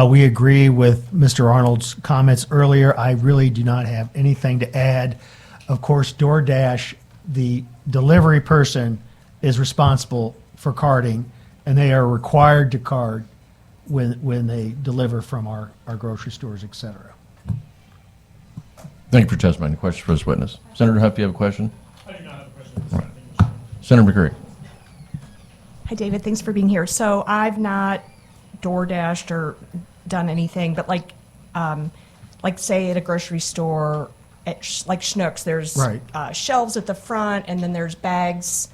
We agree with Mr. Arnold's comments earlier. I really do not have anything to add. Of course, DoorDash, the delivery person, is responsible for carding, and they are required to card when they deliver from our grocery stores, et cetera. Thank you for your testimony. Any questions for this witness? Senator Huff, you have a question? I do not have a question. All right. Senator McCreery. Hi, David. Thanks for being here. So I've not DoorDashed or done anything, but like say at a grocery store, like Schnucks, there's Right. Shelves at the front, and then there's bags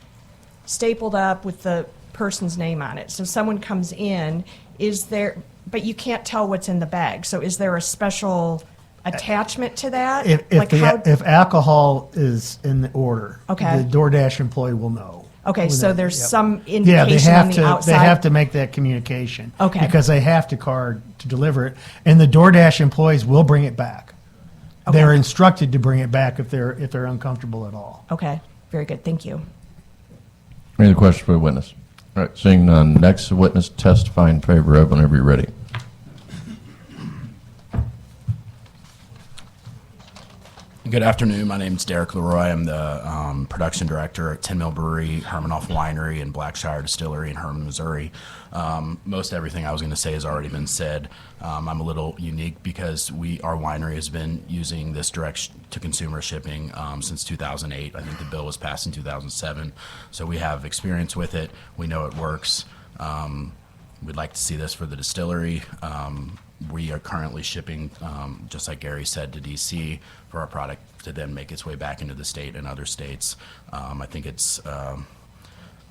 stapled up with the person's name on it. So someone comes in, but you can't tell what's in the bag. So is there a special attachment to that? If alcohol is in the order, Okay. the DoorDash employee will know. Okay, so there's Yep. some Yeah, indication on the outside? They have to make that communication. Okay. Because they have to card to deliver it, and the DoorDash employees will bring it back. Okay. They're instructed to bring it back if they're uncomfortable at all. Okay, very good. Thank you. Any other questions for the witness? All right, seeing none, next witness testify in favor of, whenever you're ready. Good afternoon. My name is Derek Leroy. I'm the production director at 10 Mill Brewery, Hermanoff Winery, and Blackshire Distillery in Herman, Missouri. Most everything I was going to say has already been said. I'm a little unique because our winery has been using this direct-to-consumer shipping since 2008. I think the bill was passed in 2007. So we have experience with it. We know it works. We'd like to see this for the distillery. We are currently shipping, just like Gary said, to D.C. for our product to then make its way back into the state and other states. I think it's a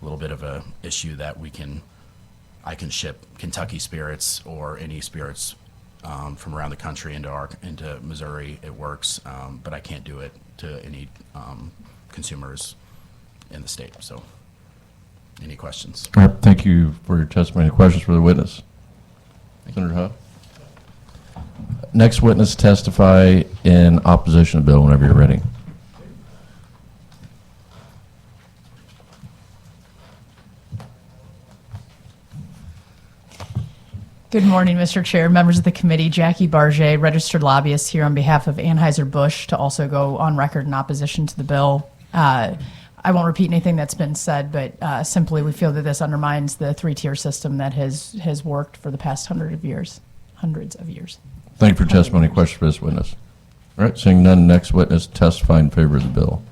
little bit of a issue that I can ship Kentucky spirits or any spirits from around the country into Missouri. It works, but I can't do it to any consumers in the state. So, any questions? All right, thank you for your testimony. Any questions for the witness? Senator Huff. Next witness testify in opposition to the bill whenever you're ready. Good morning, Mr. Chair, members of the committee. Jackie Barget, registered lobbyist here on behalf of Anheuser-Busch to also go on record in opposition to the bill. I won't repeat anything that's been said, but simply we feel that this undermines the three-tier system that has worked for the past hundreds of years. Thank you for your testimony. Questions for this witness? All right, seeing none, next witness testify in favor of the bill.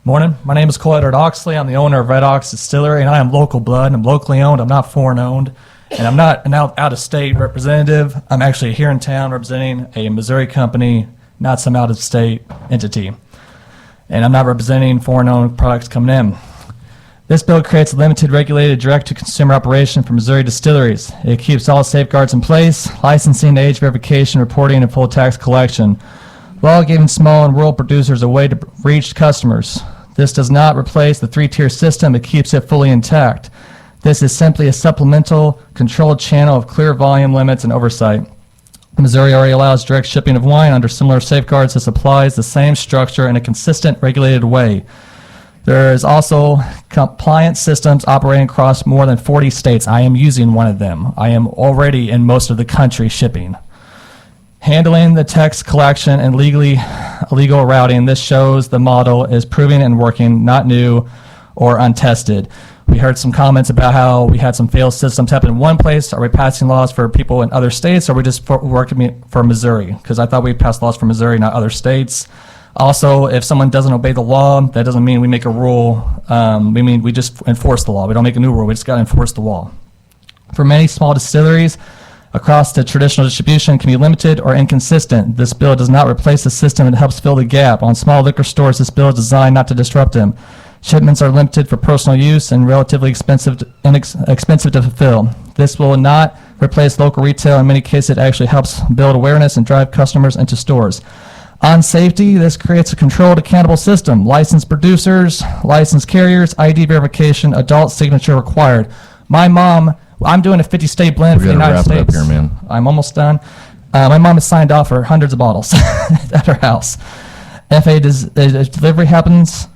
Morning. My name is Cole Edward Oxley. I'm the owner of Red Ox Distillery, and I am local blood. I'm locally owned. I'm not foreign owned, and I'm not an out-of-state representative. I'm actually here in town representing a Missouri company, not some out-of-state entity. And I'm not representing foreign-owned products coming in. This bill creates a limited, regulated, direct-to-consumer operation for Missouri distilleries. It keeps all safeguards in place: licensing, age verification, reporting, and full tax collection, while giving small and rural producers a way to reach customers. This does not replace the three-tier system. It keeps it fully intact. This is simply a supplemental, controlled channel of clear volume limits and oversight. Missouri already allows direct shipping of wine under similar safeguards. This applies the same structure in a consistent, regulated way. There is also compliance systems operating across more than 40 states. I am using one of them. I am already in most of the country shipping. Handling the tax collection and legal routing, this shows the model is proving and working, not new or untested. We heard some comments about how we had some failed systems happen in one place. Are we passing laws for people in other states, or are we just working for Missouri? Because I thought we passed laws for Missouri, not other states. Also, if someone doesn't obey the law, that doesn't mean we make a rule. We just enforce the law. We don't make a new rule. We just got to enforce the law. For many small distilleries across the traditional distribution can be limited or inconsistent. This bill does not replace the system. It helps fill the gap. On small liquor stores, this bill is designed not to disrupt them. Shipments are limited for personal use and relatively expensive to fulfill. This will not replace local retail. In many cases, it actually helps build awareness and drive customers into stores. On safety, this creates a controlled, accountable system. Licensed producers, licensed carriers, ID verification, adult signature required. My mom, I'm doing a 50-state blend for the United States. Wrap it up here, man. I'm almost done. My mom has signed off for hundreds of bottles at her house. If a delivery happens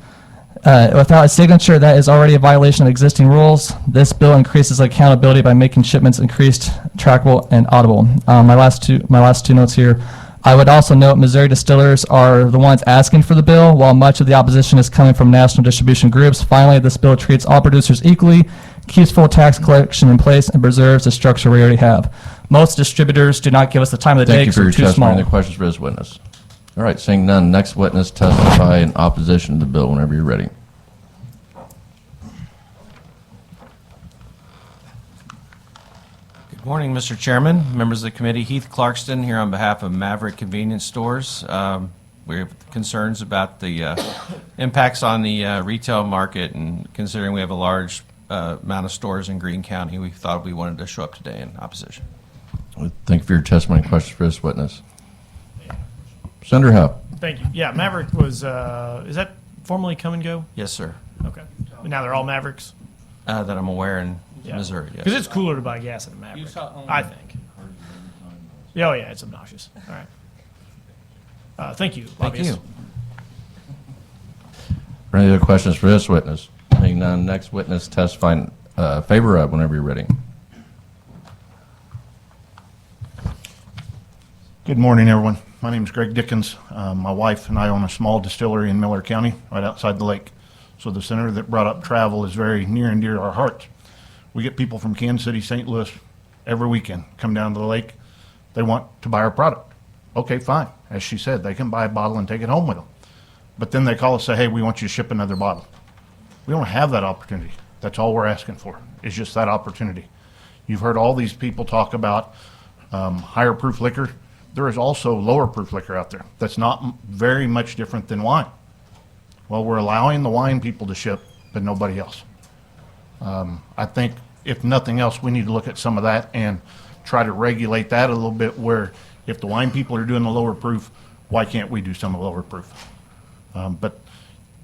without a signature, that is already a violation of existing rules. This bill increases accountability by making shipments increased, trackable, and audible. My last two notes here. I would also note Missouri distillers are the ones asking for the bill, while much of the opposition is coming from national distribution groups. Finally, this bill treats all producers equally, keeps full tax collection in place, and preserves the structure we already have. Most distributors do not give us the time of the day Thank you because for we're your too testimony. small. Any questions for this witness? All right, seeing none, next witness testify in opposition to the bill whenever you're ready. Good morning, Mr. Chairman, members of the committee. Heath Clarkston here on behalf of Maverick Convenience Stores. We have concerns about the impacts on the retail market, and considering we have a large amount of stores in Greene County, we thought we wanted to show up today in opposition. Thank you for your testimony. Questions for this witness? Senator Howe. Thank you. Yeah, Maverick was, is that formerly Come and Go? Yes, sir. Okay. But now they're all Mavericks? That I'm aware in Missouri, yes. Because it's cooler to buy gas at a Maverick, I think. Oh, yeah, it's obnoxious. All right. Thank you, Thank lobbyists. you. Any other questions for this witness? Seeing none, next witness testify in favor of whenever you're ready. Good morning, everyone. My name is Greg Dickens. My wife and I own a small distillery in Miller County, right outside the lake. So the senator that brought up travel is very near and dear to our hearts. We get people from Kansas City, St. Louis every weekend come down to the lake. They want to buy our product. Okay, fine. As she said, they can buy a bottle and take it home with them. But then they call us and say, hey, we want you to ship another bottle. We don't have that opportunity. That's all we're asking for, is just that opportunity. You've heard all these people talk about higher proof liquor. There is also lower proof liquor out there that's not very much different than wine. Well, we're allowing the wine people to ship, but nobody else. I think if nothing else, we need to look at some of that and try to regulate that a little bit, where if the wine people are doing the lower proof, why can't we do some of the lower proof? But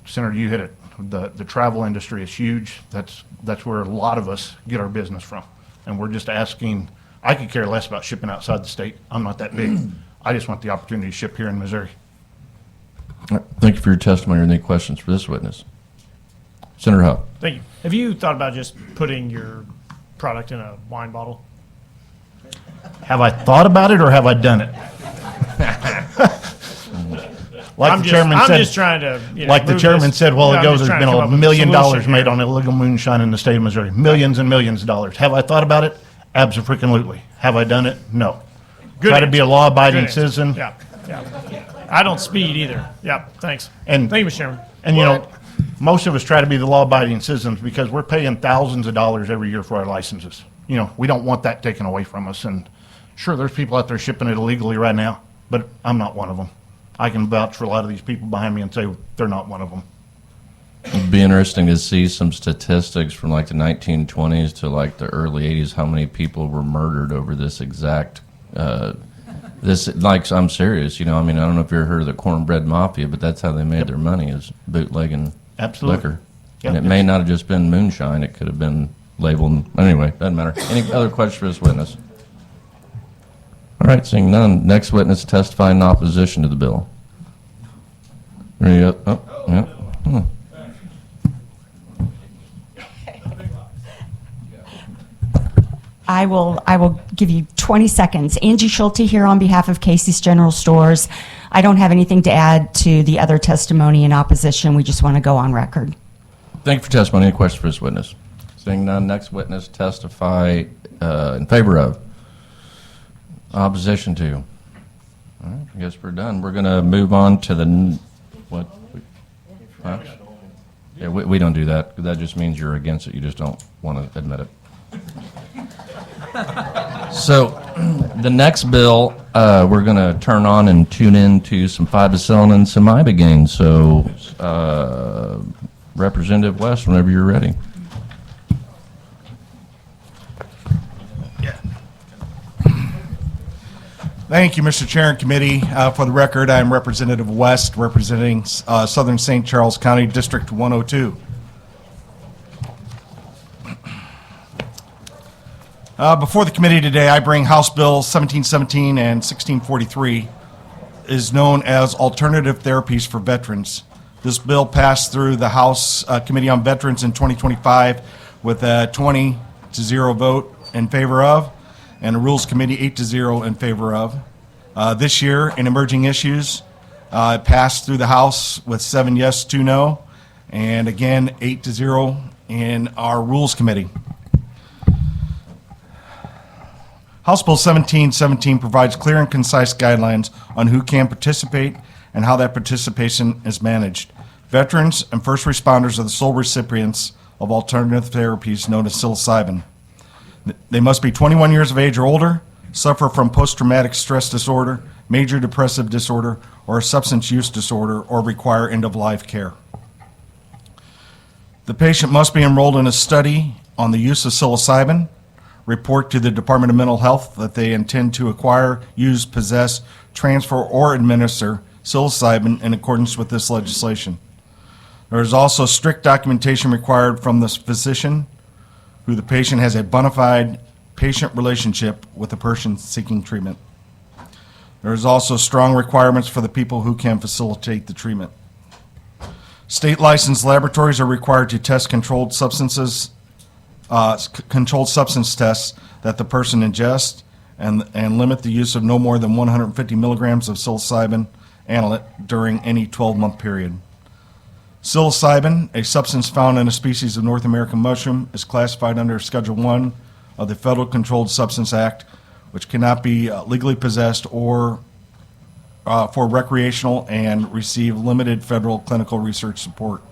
Senator, you hit it. The travel industry is huge. That's where a lot of us get our business from. And we're just asking, I could care less about shipping outside the state. I'm not that big. I just want the opportunity to ship here in Missouri. All right, thank you for your testimony. Any questions for this witness? Senator Howe. Thank you. Have you thought about just putting your product in a wine bottle? Have I thought about it or have I done it? Like I'm the just- chairman I'm said, just trying to, like the move chairman this- said a while I'm ago, just there's trying been to come $1 up with a million solution made here. on illegal moonshine in the state of Missouri. Millions and millions of dollars. Have I thought about it? Absolutely. Have I done it? No. Good Try to be a answer. law-abiding Good answer. citizen. Yeah, yeah. I don't speed either. Yeah, thanks. And Thank you, Mr. Chairman. And most of us try to be the law-abiding citizens because we're paying thousands of dollars every year for our licenses. We don't want that taken away from us. And sure, there's people out there shipping it illegally right now, but I'm not one of them. I can vouch for a lot of these people behind me and say they're not one of them. It'd be interesting to see some statistics from like the 1920s to like the early 80s, how many people were murdered over this exact, I'm serious, I don't know if you ever heard of the cornbread mafia, but that's how they made their money, is bootlegging liquor. Yep. And it may not have just been moonshine, it could have been labeled, anyway, doesn't matter. Any other questions for this witness? All right, seeing none, next witness testify in opposition to the bill. There you go. Oh, yeah. Hmm. I will give you 20 seconds. Angie Schulte here on behalf of Casey's General Stores. I don't have anything to add to the other testimony in opposition. We just want to go on record. Thank you for testimony. Any questions for this witness? Seeing none, next witness testify in favor of. Opposition to. All right, I guess we're done. We're going to move on to the, what? Huh? Yeah, we don't do that. That just means you're against it. You just don't want to admit it. So the next bill, we're going to turn on and tune in to some 5-acetylene and some ibogaine. So Representative West, whenever you're ready. Thank you, Mr. Chair and Committee. For the record, I am Representative West, representing Southern St. Charles County, District 102. Before the committee today, I bring House Bill 1717 and 1643, is known as Alternative Therapies for Veterans. This bill passed through the House Committee on Veterans in 2025 with a 20-0 vote in favor of, and a Rules Committee 8-0 in favor of. This year, in emerging issues, it passed through the House with 7 yes, 2 no, and again 8-0 in our Rules Committee. House Bill 1717 provides clear and concise guidelines on who can participate and how that participation is managed. Veterans and first responders are the sole recipients of alternative therapies known as psilocybin. They must be 21 years of age or older, suffer from post-traumatic stress disorder, major depressive disorder, or a substance use disorder, or require end-of-life care. The patient must be enrolled in a study on the use of psilocybin, report to the Department of Mental Health that they intend to acquire, use, possess, transfer, or administer psilocybin in accordance with this legislation. There is also strict documentation required from the physician who the patient has a bona fide patient relationship with the person seeking treatment. There is also strong requirements for the people who can facilitate the treatment. State licensed laboratories are required to test controlled substance tests that the person ingests and limit the use of no more than 150 milligrams of psilocybin analyte during any 12-month period. Psilocybin, a substance found in a species of North American mushroom, is classified under Schedule 1 of the Federal Controlled Substance Act, which cannot be legally possessed or for recreational and receive limited federal clinical research support.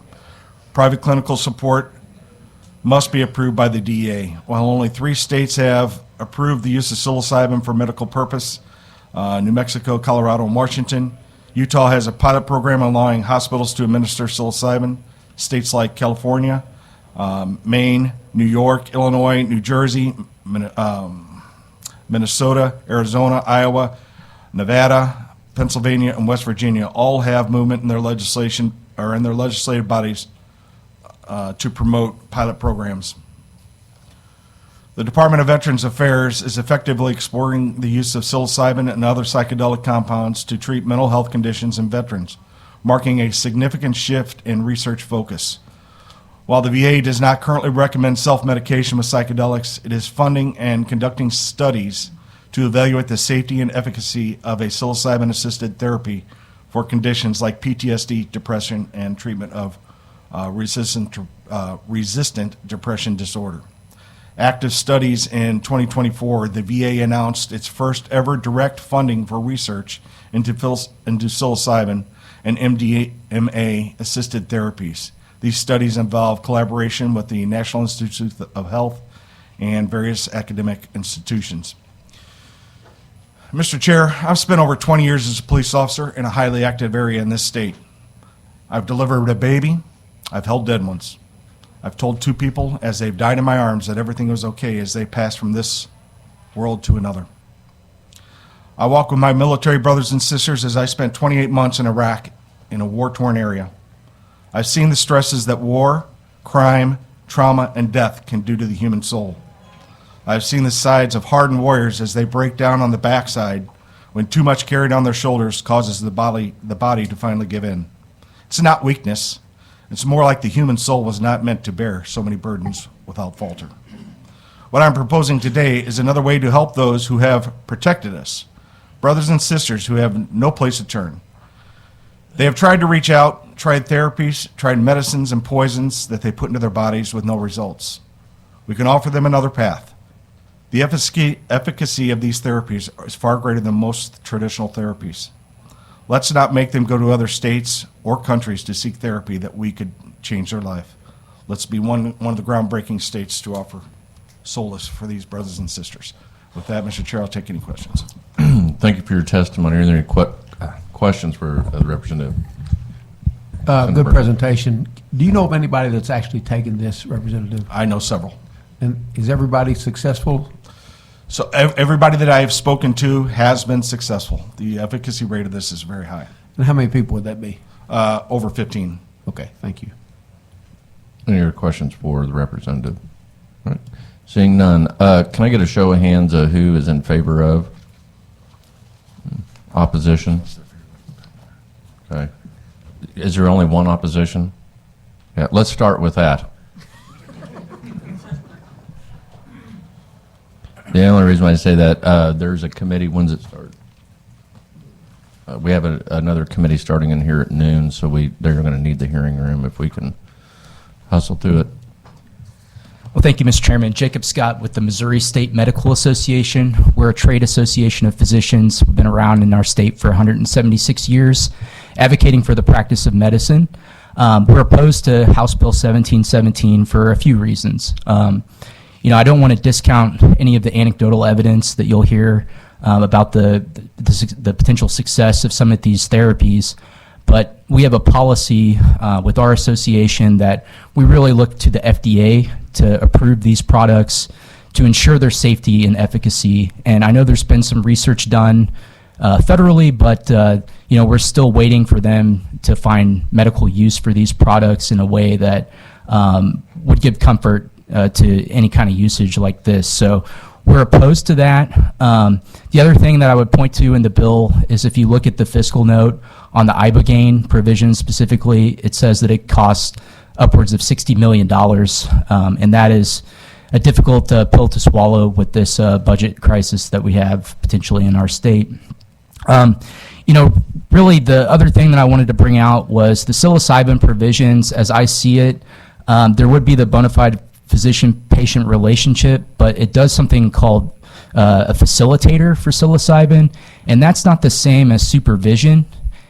Private clinical support must be approved by the DEA. While only 3 states have approved the use of psilocybin for medical purpose, New Mexico, Colorado, and Washington, Utah has a pilot program allowing hospitals to administer psilocybin. States like California, Maine, New York, Illinois, New Jersey, Minnesota, Arizona, Iowa, Nevada, Pennsylvania, and West Virginia all have movement in their legislation or in their legislative bodies to promote pilot programs. The Department of Veterans Affairs is effectively exploring the use of psilocybin and other psychedelic compounds to treat mental health conditions in veterans, marking a significant shift in research focus. While the VA does not currently recommend self-medication with psychedelics, it is funding and conducting studies to evaluate the safety and efficacy of a psilocybin-assisted therapy for conditions like PTSD, depression, and treatment of resistant depression disorder. Active studies in 2024, the VA announced its first ever direct funding for research into psilocybin and MDMA-assisted therapies. These studies involve collaboration with the National Institutes of Health and various academic institutions. Mr. Chair, I've spent over 20 years as a police officer in a highly active area in this state. I've delivered a baby. I've held dead ones. I've told two people as they've died in my arms that everything was okay as they passed from this world to another. I walk with my military brothers and sisters as I spent 28 months in Iraq in a war-torn area. I've seen the stresses that war, crime, trauma, and death can do to the human soul. I've seen the sides of hardened warriors as they break down on the backside when too much carried on their shoulders causes the body to finally give in. It's not weakness. It's more like the human soul was not meant to bear so many burdens without falter. What I'm proposing today is another way to help those who have protected us, brothers and sisters who have no place to turn. They have tried to reach out, tried therapies, tried medicines and poisons that they put into their bodies with no results. We can offer them another path. The efficacy of these therapies is far greater than most traditional therapies. Let's not make them go to other states or countries to seek therapy that we could change their life. Let's be one of the groundbreaking states to offer solace for these brothers and sisters. With that, Mr. Chair, I'll take any questions. Thank you for your testimony. Are there any questions for the representative? Good presentation. Do you know of anybody that's actually taken this, Representative? I know several. And is everybody successful? So everybody that I have spoken to has been successful. The efficacy rate of this is very high. And how many people would that be? Over 15. Okay, thank you. Any other questions for the representative? All right. Seeing none, can I get a show of hands of who is in favor of? Opposition? Okay. Is there only one opposition? Yeah, let's start with that. The only reason why I say that, there's a committee, when's it start? We have another committee starting in here at noon, so they're going to need the hearing room if we can hustle through it. Well, thank you, Mr. Chairman. Jacob Scott with the Missouri State Medical Association. We're a trade association of physicians. We've been around in our state for 176 years, advocating for the practice of medicine. We're opposed to House Bill 1717 for a few reasons. I don't want to discount any of the anecdotal evidence that you'll hear about the potential success of some of these therapies, but we have a policy with our association that we really look to the FDA to approve these products to ensure their safety and efficacy. And I know there's been some research done federally, but we're still waiting for them to find medical use for these products in a way that would give comfort to any kind of usage like this. So we're opposed to that. The other thing that I would point to in the bill is if you look at the fiscal note on the ibogaine provision specifically, it says that it costs upwards of $60 million, and that is a difficult pill to swallow with this budget crisis that we have potentially in our state. Really the other thing that I wanted to bring out was the psilocybin provisions. As I see it, there would be the bona fide physician-patient relationship, but it does something called a facilitator for psilocybin, and that's not the same as supervision.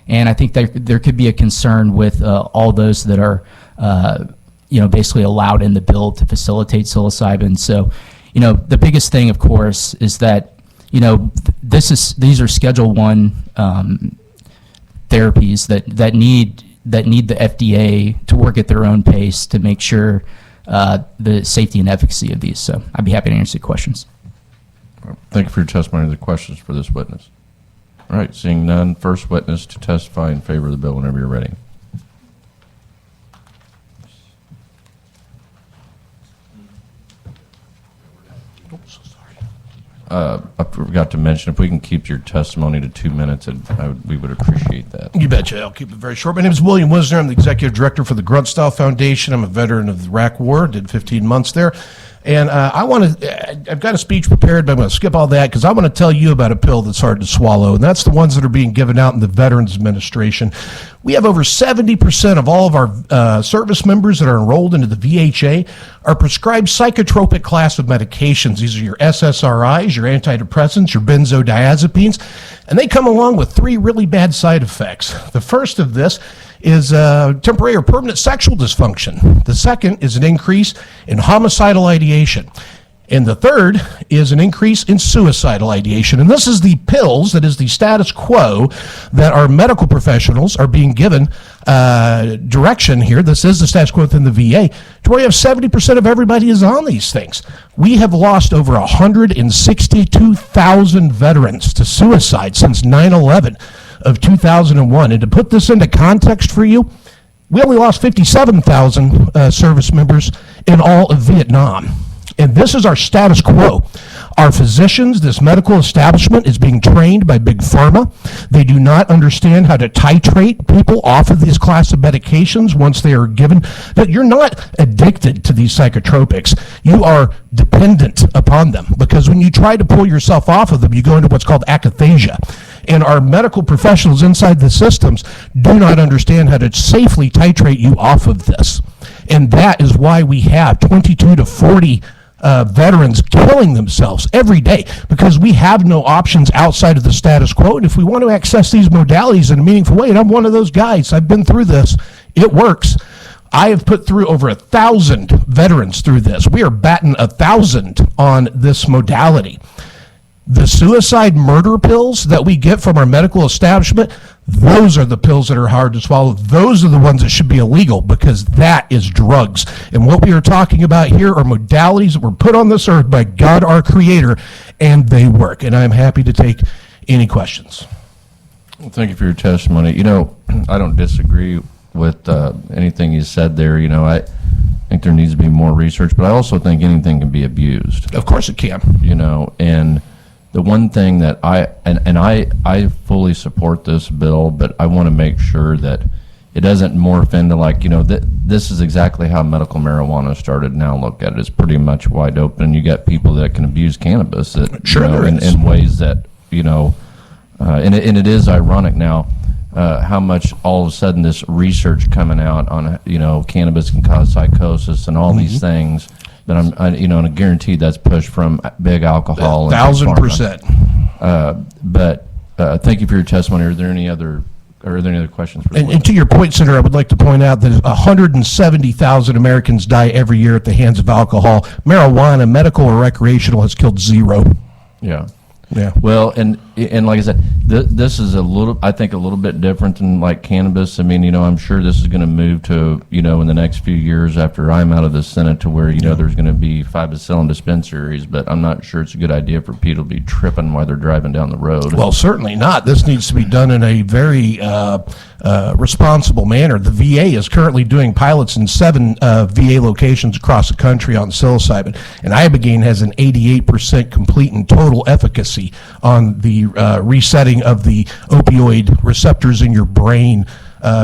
And I think there could be a concern with all those that are, basically allowed in the bill to facilitate psilocybin. So, the biggest thing, of course, is that these are Schedule I therapies that need the FDA to work at their own pace to make sure the safety and efficacy of these. So I'd be happy to answer questions. Thank you for your testimony. Are there questions for this witness? All right, seeing none, first witness to testify in favor of the bill whenever you're ready. I forgot to mention, if we can keep your testimony to 2 minutes, we would appreciate that. You betcha. I'll keep it very short. My name is William Wisner. I'm the executive director for the Grunt Style Foundation. I'm a veteran of the Iraq War, did 15 months there. And I've got a speech prepared, but I'm going to skip all that because I want to tell you about a pill that's hard to swallow, and that's the ones that are being given out in the Veterans Administration. We have over 70% of all of our service members that are enrolled into the VHA are prescribed psychotropic class of medications. These are your SSRIs, your antidepressants, your benzodiazepines, and they come along with 3 really bad side effects. The first of this is temporary or permanent sexual dysfunction. The second is an increase in homicidal ideation. And the third is an increase in suicidal ideation. And this is the pills, that is the status quo, that our medical professionals are being given direction here. This is the status quo within the VA, to where you have 70% of everybody is on these things. We have lost over 162,000 veterans to suicide since 9/11 of 2001. And to put this into context for you, we only lost 57,000 service members in all of Vietnam. And this is our status quo. Our physicians, this medical establishment, is being trained by Big Pharma. They do not understand how to titrate people off of these class of medications once they are given. That you're not addicted to these psychotropics. You are dependent upon them, because when you try to pull yourself off of them, you go into what's called akathisia. And our medical professionals inside the systems do not understand how to safely titrate you off of this. And that is why we have 22 to 40 veterans killing themselves every day, because we have no options outside of the status quo. And if we want to access these modalities in a meaningful way, and I'm one of those guys, I've been through this, it works. I have put through over 1,000 veterans through this. We are batting 1,000 on this modality. The suicide murder pills that we get from our medical establishment, those are the pills that are hard to swallow. Those are the ones that should be illegal, because that is drugs. And what we are talking about here are modalities that were put on this earth by God, our Creator, and they work. And I'm happy to take any questions. Well, thank you for your testimony. You know, I don't disagree with anything you said there. You know, I think there needs to be more research, but I also think anything can be abused. Of course it can. You know, and the one thing that I fully support this bill, but I want to make sure that it doesn't morph into, like, you know, this is exactly how medical marijuana started. Now look at it, it's pretty much wide open. You got people that can abuse cannabis that, sure, you know, in ways that, you know, and it is ironic now how much all of a sudden this research coming out on, you know, cannabis can cause psychosis and all these things. But you know, and I guarantee that's pushed from big alcohol. 1,000%. But thank you for your testimony. Are there any other questions? For and to your point, Senator, I would like to point out that 170,000 Americans die every year at the hands of alcohol. Marijuana, medical or recreational, has killed 0. Yeah. Yeah. Well, and like I said, this is I think a little bit different than like cannabis. I mean, you know, I'm sure this is going to move to, you know, in the next few years after I'm out of the Senate, to where, you know, there's going to be five-acetylene dispensaries, but I'm not sure it's a good idea for people to be tripping while they're driving down the road. Well, certainly not. This needs to be done in a very responsible manner. The VA is currently doing pilots in 7 VA locations across the country on psilocybin, and ibogaine has an 88% complete and total efficacy on the resetting of the opioid receptors in your brain.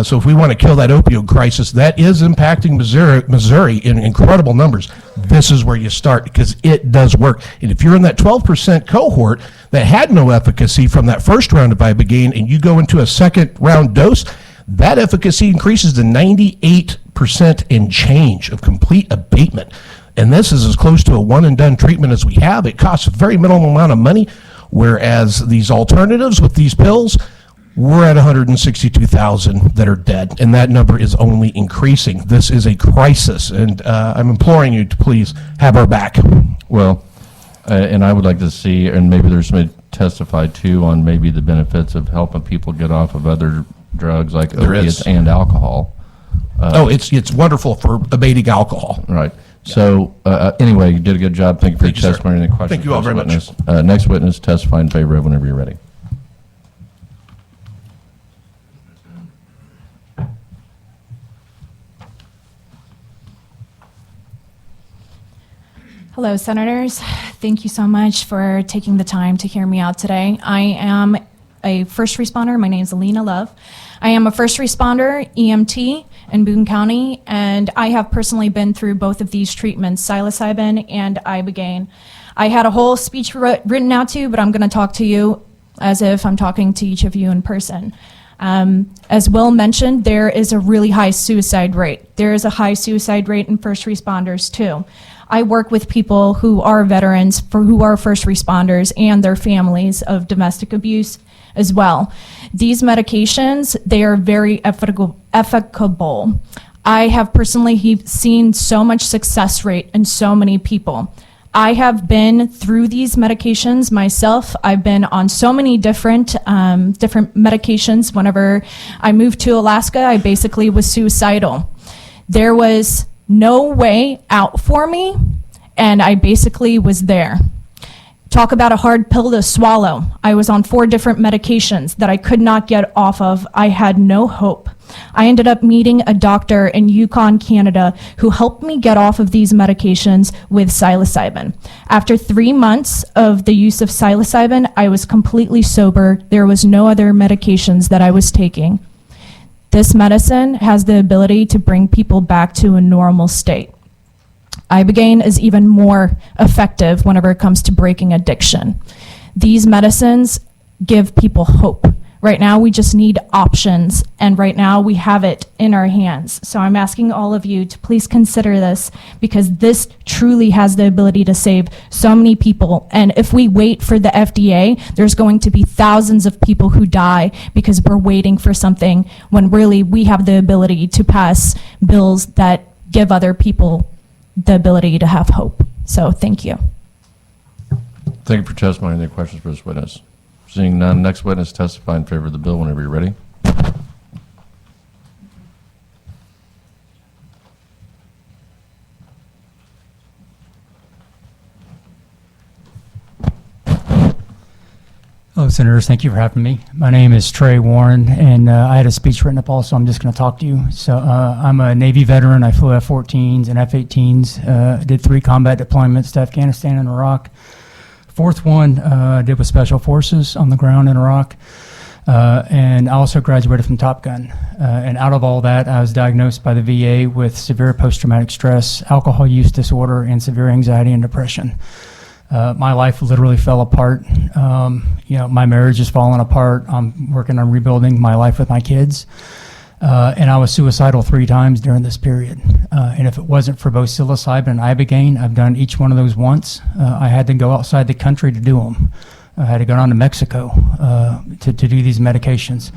So if we want to kill that opioid crisis, that is impacting Missouri in incredible numbers. This is where you start, because it does work. And if you're in that 12% cohort that had no efficacy from that first round of ibogaine, and you go into a second round dose, that efficacy increases to 98% and change of complete abatement. And this is as close to a one-and-done treatment as we have. It costs a very minimal amount of money, whereas these alternatives with these pills, we're at 162,000 that are dead, and that number is only increasing. This is a crisis, and I'm imploring you to please have our back. Well, and I would like to see, and maybe there's somebody testify too on maybe the benefits of helping people get off of other drugs like opiates and alcohol. It's wonderful for abating alcohol. Right. So anyway, you did a good job. Thank you for your testimony. Any questions? Thank you all very much. Next witness, testify in favor of whenever you're ready. Hello, Senators. Thank you so much for taking the time to hear me out today. I am a first responder. My name is Alina Love. I am a first responder, EMT in Boone County, and I have personally been through both of these treatments, psilocybin and ibogaine. I had a whole speech written out to you, but I'm going to talk to you as if I'm talking to each of you in person. As Will mentioned, there is a really high suicide rate. There is a high suicide rate in first responders too. I work with people who are veterans, who are first responders, and their families of domestic abuse as well. These medications, they are very efficacious. I have personally seen so much success rate in so many people. I have been through these medications myself. I've been on so many different medications. Whenever I moved to Alaska, I basically was suicidal. There was no way out for me, and I basically was there. Talk about a hard pill to swallow. I was on 4 different medications that I could not get off of. I had no hope. I ended up meeting a doctor in Yukon, Canada, who helped me get off of these medications with psilocybin. After 3 months of the use of psilocybin, I was completely sober. There was no other medications that I was taking. This medicine has the ability to bring people back to a normal state. Ibogaine is even more effective whenever it comes to breaking addiction. These medicines give people hope. Right now, we just need options, and right now we have it in our hands. So I'm asking all of you to please consider this, because this truly has the ability to save so many people. And if we wait for the FDA, there's going to be thousands of people who die because we're waiting for something, when really we have the ability to pass bills that give other people the ability to have hope. So thank you. Thank you for testimony. Any questions for this witness? Seeing none, next witness testify in favor of the bill whenever you're ready. Hello, Senators. Thank you for having me. My name is Trey Warren, and I had a speech written up also. I'm just going to talk to you. So I'm a Navy veteran. I flew F-14s and F-18s. Did 3 combat deployments to Afghanistan and Iraq. 4th one I did with Special Forces on the ground in Iraq. And I also graduated from Top Gun. And out of all that, I was diagnosed by the VA with severe post-traumatic stress, alcohol use disorder, and severe anxiety and depression. My life literally fell apart. My marriage is falling apart. I'm working on rebuilding my life with my kids. And I was suicidal 3 times during this period. And if it wasn't for both psilocybin and ibogaine, I've done each one of those once. I had to go outside the country to do them. I had to go down to Mexico to do these medications.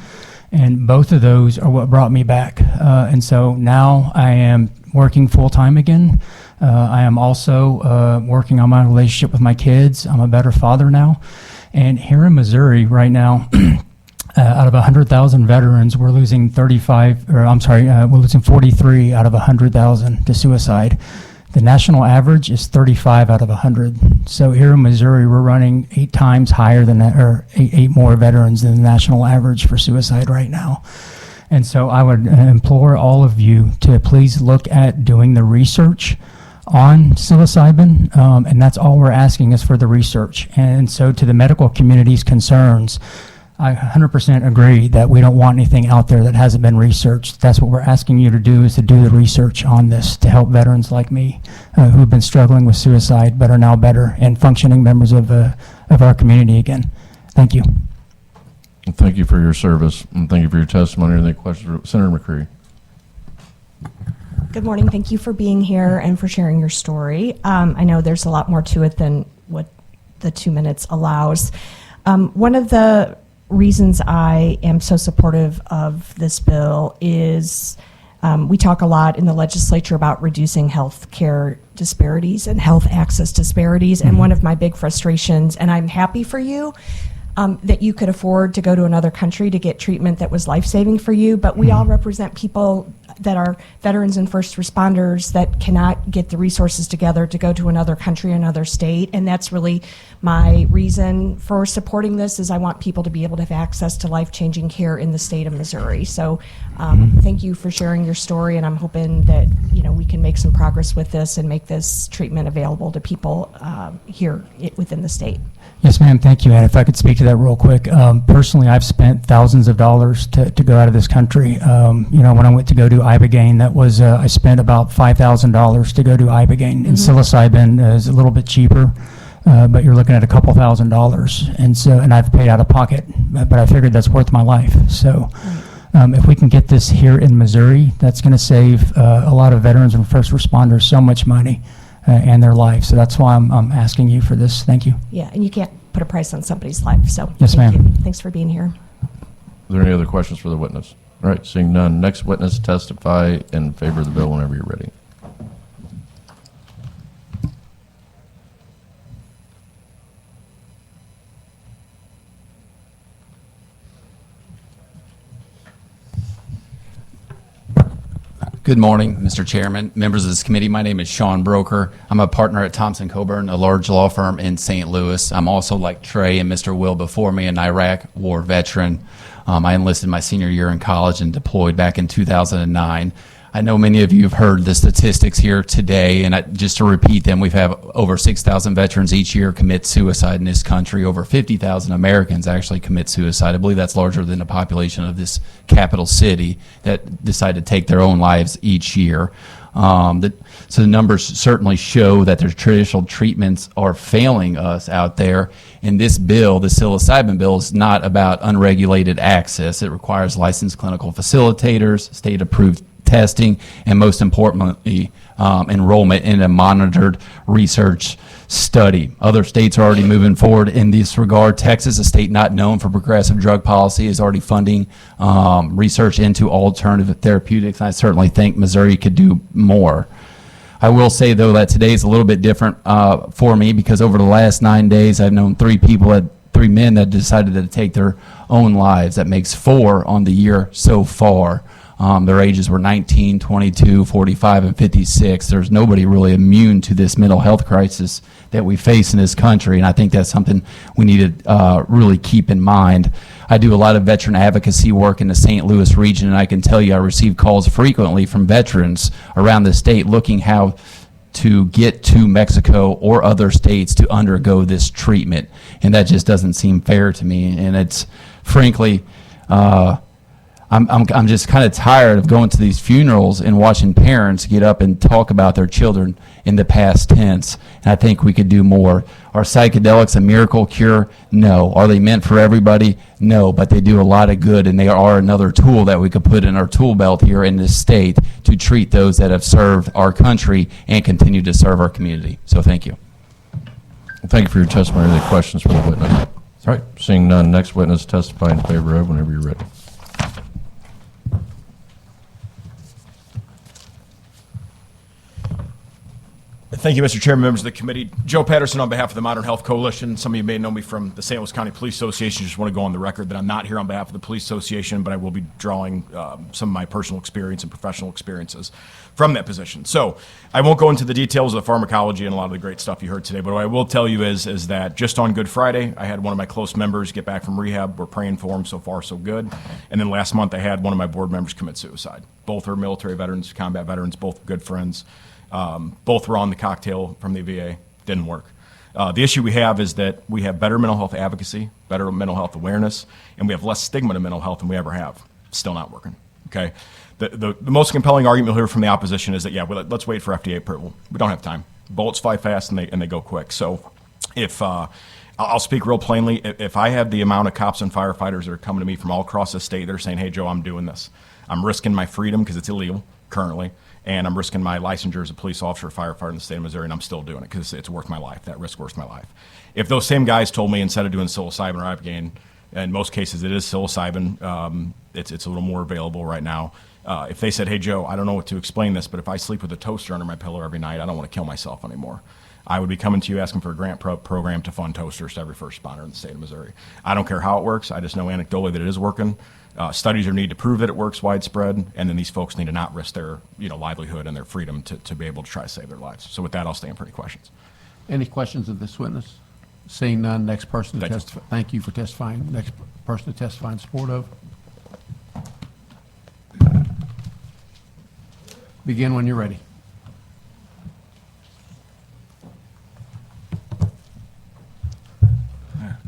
And both of those are what brought me back. And so now I am working full-time again. I am also working on my relationship with my kids. I'm a better father now. And here in Missouri right now, out of 100,000 veterans, we're losing 43 out of 100,000 to suicide. The national average is 35 out of 100. So here in Missouri, we're running 8 times higher than that, or 8 more veterans than the national average for suicide right now. And so I would implore all of you to please look at doing the research on psilocybin, and that's all we're asking is for the research. And so to the medical community's concerns, I 100% agree that we don't want anything out there that hasn't been researched. That's what we're asking you to do, is to do the research on this to help veterans like me who've been struggling with suicide but are now better and functioning members of our community again. Thank you. Thank you for your service, and thank you for your testimony. Any questions for Senator McCreery? Good morning. Thank you for being here and for sharing your story. I know there's a lot more to it than what the 2 minutes allows. One of the reasons I am so supportive of this bill is we talk a lot in the legislature about reducing health care disparities and health access disparities. And one of my big frustrations, and I'm happy for you, that you could afford to go to another country to get treatment that was life-saving for you, but we all represent people that are veterans and first responders that cannot get the resources together to go to another country, another state, and that's really my reason for supporting this. Is I want people to be able to have access to life-changing care in the state of Missouri. So, thank you for sharing your story, and I'm hoping that we can make some progress with this and make this treatment available to people here within the state. Yes, ma'am. Thank you. And if I could speak to that real quick. Personally, I've spent thousands of dollars to go out of this country. When I went to go do ibogaine, that was I spent about $5,000 to go do ibogaine. And psilocybin is a little bit cheaper, but you're looking at a couple $1,000s. And I've paid out of pocket, but I figured that's worth my life. So. If we can get this here in Missouri, that's going to save a lot of veterans and first responders so much money and their life. So that's why I'm asking you for this. Thank you. Yeah, and you can't put a price on somebody's life. So yes, thank ma'am. you. Thanks for being here. Are there any other questions for the witness? All right, seeing none. Next witness, testify in favor of the bill whenever you're ready. Good morning, Mr. Chairman, members of this committee. My name is Sean Broker. I'm a partner at Thompson Coburn, a large law firm in St. Louis. I'm also, like Trey and Mr. Will before me, an Iraq war veteran. I enlisted my senior year in college and deployed back in 2009. I know many of you have heard the statistics here today, and just to repeat them, we've had over 6,000 veterans each year commit suicide in this country. Over 50,000 Americans actually commit suicide. I believe that's larger than the population of this capital city that decide to take their own lives each year. So the numbers certainly show that the traditional treatments are failing us out there. And this bill, the psilocybin bill, is not about unregulated access. It requires licensed clinical facilitators, state-approved testing, and most importantly, enrollment in a monitored research study. Other states are already moving forward in this regard. Texas, a state not known for progressive drug policy, is already funding research into alternative therapeutics. I certainly think Missouri could do more. I will say, though, that today is a little bit different for me because over the last 9 days, I've known three men that decided to take their own lives. That makes 4 on the year so far. Their ages were 19, 22, 45, and 56. There's nobody really immune to this mental health crisis that we face in this country, and I think that's something we need to really keep in mind. I do a lot of veteran advocacy work in the St. Louis region, and I can tell you I receive calls frequently from veterans around the state looking how to get to Mexico or other states to undergo this treatment, and that just doesn't seem fair to me, and it's frankly I'm just kind of tired of going to these funerals and watching parents get up and talk about their children in the past tense. And I think we could do more. Are psychedelics a miracle cure? No. Are they meant for everybody? No. But they do a lot of good, and they are another tool that we could put in our tool belt here in this state to treat those that have served our country and continue to serve our community. So thank you. Thank you for your testimony. Any questions for the witness? All right, seeing none. Next witness, testify in favor of whenever you're ready. Thank you, Mr. Chairman, members of the committee. Joe Patterson on behalf of the Modern Health Coalition. Some of you may know me from the St. Louis County Police Association. Just want to go on the record that I'm not here on behalf of the Police Association, but I will be drawing some of my personal experience and professional experiences from that position. So I won't go into the details of the pharmacology and a lot of the great stuff you heard today, but what I will tell you is that just on Good Friday, I had one of my close members get back from rehab. We're praying for him. So far, so good. And then last month, I had one of my board members commit suicide. Both are military veterans, combat veterans, both good friends. Both were on the cocktail from the VA. Didn't work. The issue we have is that we have better mental health advocacy, better mental health awareness, and we have less stigma to mental health than we ever have. Still not working. Okay. The most compelling argument you'll hear from the opposition is that, yeah, well, let's wait for FDA approval. We don't have time. Bullets fly fast and they go quick. So if I'll speak real plainly, if I had the amount of cops and firefighters that are coming to me from all across the state, they're saying, hey, Joe, I'm doing this. I'm risking my freedom because it's illegal currently. And I'm risking my licensure as a police officer or firefighter in the state of Missouri, and I'm still doing it because it's worth my life. That risk worth my life. If those same guys told me instead of doing psilocybin or ibogaine, in most cases it is psilocybin, it's a little more available right now. If they said, hey, Joe, I don't know what to explain this, but if I sleep with a toaster under my pillow every night, I don't want to kill myself anymore. I would be coming to you asking for a grant program to fund toasters to every first responder in the state of Missouri. I don't care how it works. I just know anecdotally that it is working. Studies are needed to prove that it works widespread, and then these folks need to not risk their livelihood and their freedom to be able to try to save their lives. So with that, I'll stand for any questions. Any questions of this witness? Seeing none, next person to testify. Thank you for testifying. Next person to testify in support of. Begin when you're ready.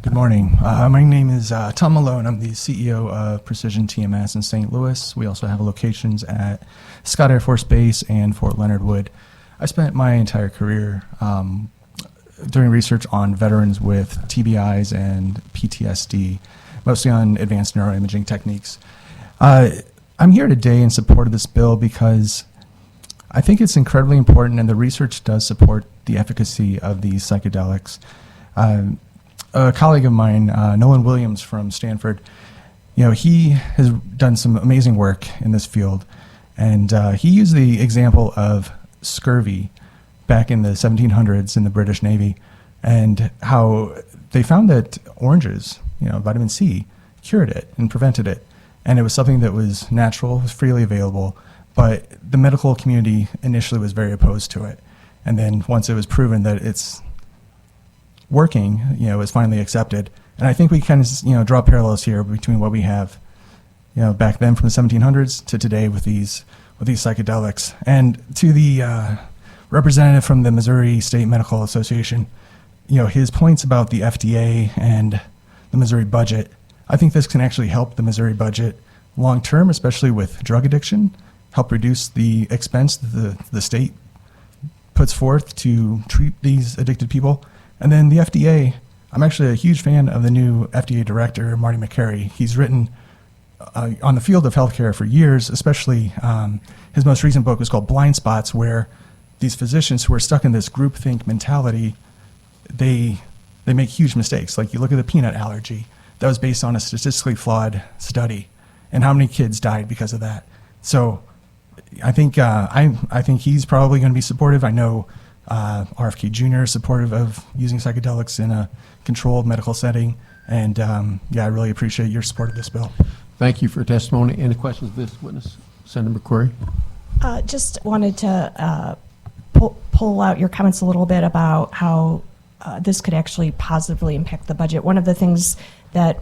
Good morning. My name is Tom Malone. I'm the CEO of Precision TMS in St. Louis. We also have locations at Scott Air Force Base and Fort Leonard Wood. I spent my entire career doing research on veterans with TBIs and PTSD, mostly on advanced neuroimaging techniques. I'm here today in support of this bill because I think it's incredibly important, and the research does support the efficacy of these psychedelics. A colleague of mine, Nolan Williams from Stanford, he has done some amazing work in this field, and he used the example of scurvy back in the 1700s in the British Navy, and how they found that oranges, vitamin C, cured it and prevented it. And it was something that was natural, was freely available, but the medical community initially was very opposed to it. And then once it was proven that it's working, it was finally accepted. And I think we kind of, draw parallels here between what we have, back then from the 1700s to today with these psychedelics. And to the representative from the Missouri State Medical Association, his points about the FDA and the Missouri budget, I think this can actually help the Missouri budget long term, especially with drug addiction, help reduce the expense that the state puts forth to treat these addicted people. And then the FDA, I'm actually a huge fan of the new FDA director, Marty McCreery. He's written on the field of healthcare for years, especially his most recent book was called Blind Spots, where these physicians who are stuck in this groupthink mentality, they make huge mistakes. Like you look at the peanut allergy, that was based on a statistically flawed study, and how many kids died because of that. So I think I think he's probably going to be supportive. I know RFK Jr. is supportive of using psychedelics in a controlled medical setting, and I really appreciate your support of this bill. Thank you for your testimony. Any questions of this witness? Senator McCreery. Just wanted to pull out your comments a little bit about how this could actually positively impact the budget. One of the things that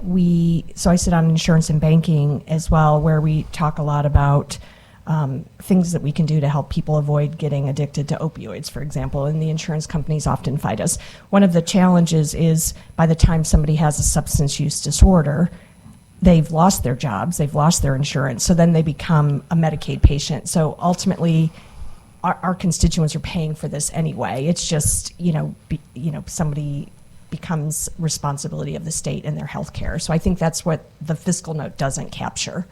so I sit on insurance and banking as well, where we talk a lot about things that we can do to help people avoid getting addicted to opioids, for example, and the insurance companies often fight us. One of the challenges is by the time somebody has a substance use disorder, they've lost their jobs, they've lost their insurance, so then they become a Medicaid patient. So ultimately, our constituents are paying for this anyway. It's just, somebody becomes responsibility of the state and their health care. So I think that's what the fiscal note doesn't capture.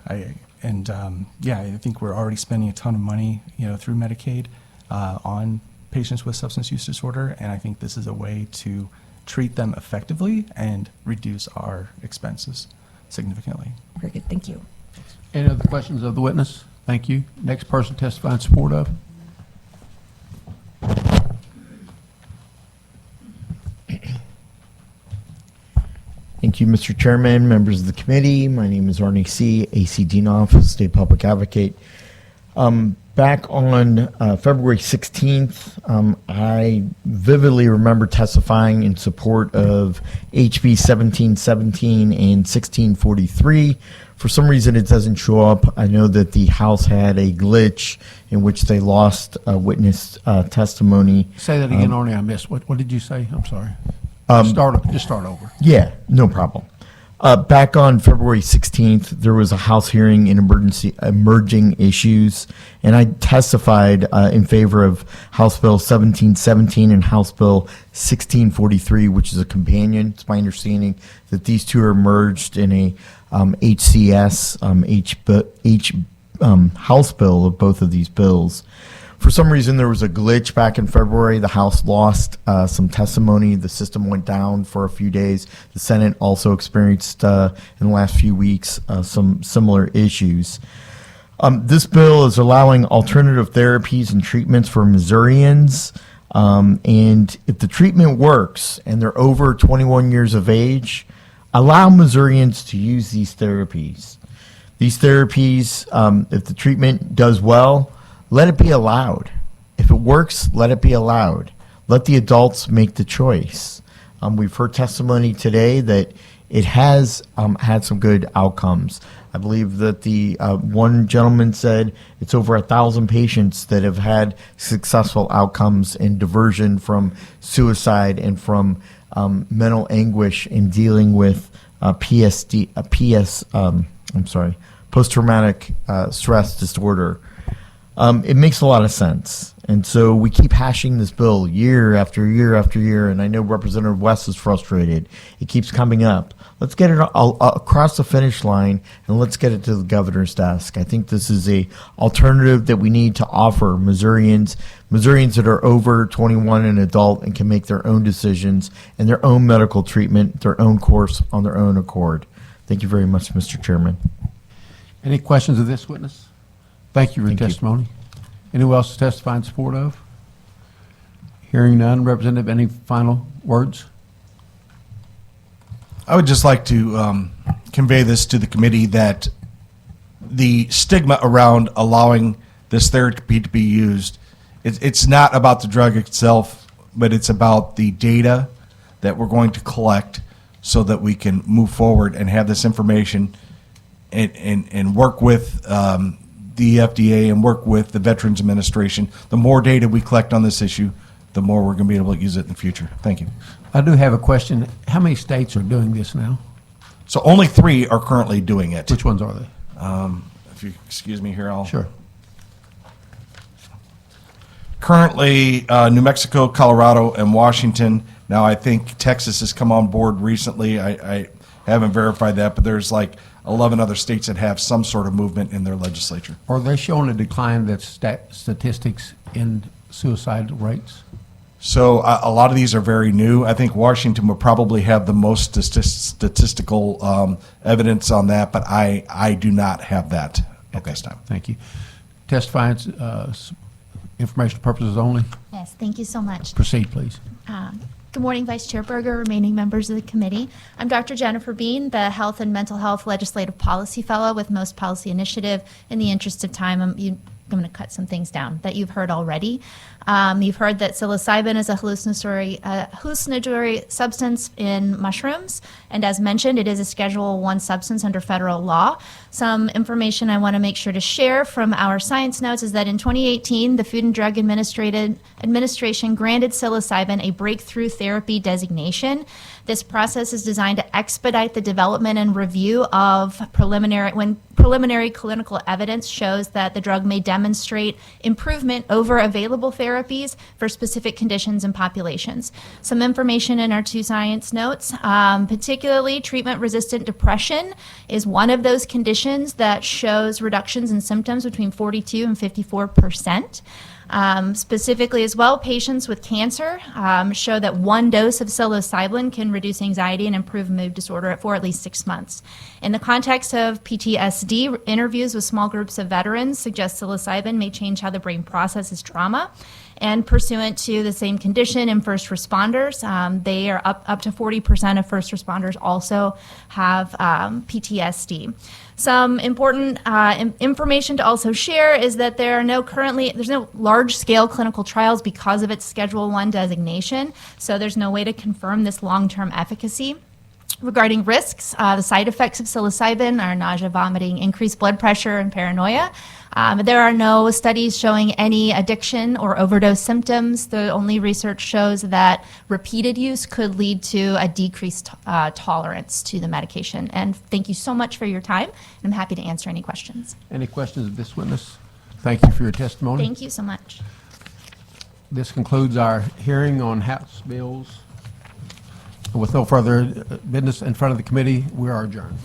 I think we're already spending a ton of money, through Medicaid on patients with substance use disorder, and I think this is a way to treat them effectively and reduce our expenses significantly. Very good, thank you. Any other questions of the witness? Thank you. Next person to testify in support of. Thank you, Mr. Chairman, members of the committee. My name is Arnie C., AC Dean Office, State Public Advocate. Back on February 16th, I vividly remember testifying in support of HB1717 and 1643. For some reason, it doesn't show up. I know that the House had a glitch in which they lost witness testimony. Say that again, Arnie. I missed. What did you say? I'm sorry. Just start over. Yeah, no problem. Back on February 16th, there was a House hearing in emerging issues, and I testified in favor of House Bill 1717 and House Bill 1643, which is a companion. It's my understanding that these two are merged in a HCS House bill of both of these bills. For some reason, there was a glitch back in February. The House lost some testimony. The system went down for a few days. The Senate also experienced, in the last few weeks, some similar issues. This bill is allowing alternative therapies and treatments for Missourians And if the treatment works and they're over 21 years of age, allow Missourians to use these therapies. These therapies, if the treatment does well, let it be allowed. If it works, let it be allowed. Let the adults make the choice. We've heard testimony today that it has had some good outcomes. I believe that the one gentleman said it's over 1,000 patients that have had successful outcomes in diversion from suicide and from mental anguish in dealing with post-traumatic stress disorder. It makes a lot of sense. And so we keep hashing this bill year after year after year, and I know Representative West is frustrated. It keeps coming up. Let's get it across the finish line, and let's get it to the governor's desk. I think this is a alternative that we need to offer Missourians that are over 21 and adult and can make their own decisions and their own medical treatment, their own course on their own accord. Thank you very much, Mr. Chairman. Any questions of this witness? Thank you for your testimony. Anyone else to testify in support of? Hearing none. Representative, any final words? I would just like to convey this to the committee that the stigma around allowing this therapy to be used, it's not about the drug itself, but it's about the data that we're going to collect so that we can move forward and have this information and work with the FDA and work with the Veterans Administration. The more data we collect on this issue, the more we're going to be able to use it in the future. Thank you. I do have a question. How many states are doing this now? So only 3 are currently doing it. Which ones are they? If you excuse me here, I'll... Sure. Currently, New Mexico, Colorado, and Washington. Now, I think Texas has come on board recently. I haven't verified that, but there's like 11 other states that have some sort of movement in their legislature. Are they showing a decline that's statistics in suicide rates? So a lot of these are very new. I think Washington would probably have the most statistical evidence on that, but I do not have that at this time. Thank you. Testifying informational purposes only. Yes, thank you so much. Proceed, please. Good morning, Vice Chair Berger, remaining members of the committee. I'm Dr. Jennifer Bean, the Health and Mental Health Legislative Policy Fellow with Most Policy Initiative. In the interest of time, I'm going to cut some things down that you've heard already. You've heard that psilocybin is a hallucinatory substance in mushrooms, and as mentioned, it is a Schedule I substance under federal law. Some information I want to make sure to share from our science notes is that in 2018, the Food and Drug Administration granted psilocybin a breakthrough therapy designation. This process is designed to expedite the development and review of preliminary clinical evidence shows that the drug may demonstrate improvement over available therapies for specific conditions and populations. Some information in our 2 science notes, particularly treatment-resistant depression is one of those conditions that shows reductions in symptoms between 42 and 54%. Specifically as well, patients with cancer show that 1 dose of psilocybin can reduce anxiety and improve mood disorder for at least 6 months. In the context of PTSD, interviews with small groups of veterans suggest psilocybin may change how the brain processes trauma. And pursuant to the same condition in first responders, they are up to 40% of first responders also have PTSD. Some important information to also share is that there's no large-scale clinical trials because of its Schedule I designation, so there's no way to confirm this long-term efficacy. Regarding risks, the side effects of psilocybin are nausea, vomiting, increased blood pressure, and paranoia. There are no studies showing any addiction or overdose symptoms. The only research shows that repeated use could lead to a decreased tolerance to the medication. And thank you so much for your time. I'm happy to answer any questions. Any questions of this witness? Thank you for your testimony. Thank you so much. This concludes our hearing on House bills. With no further business in front of the committee, we are adjourned.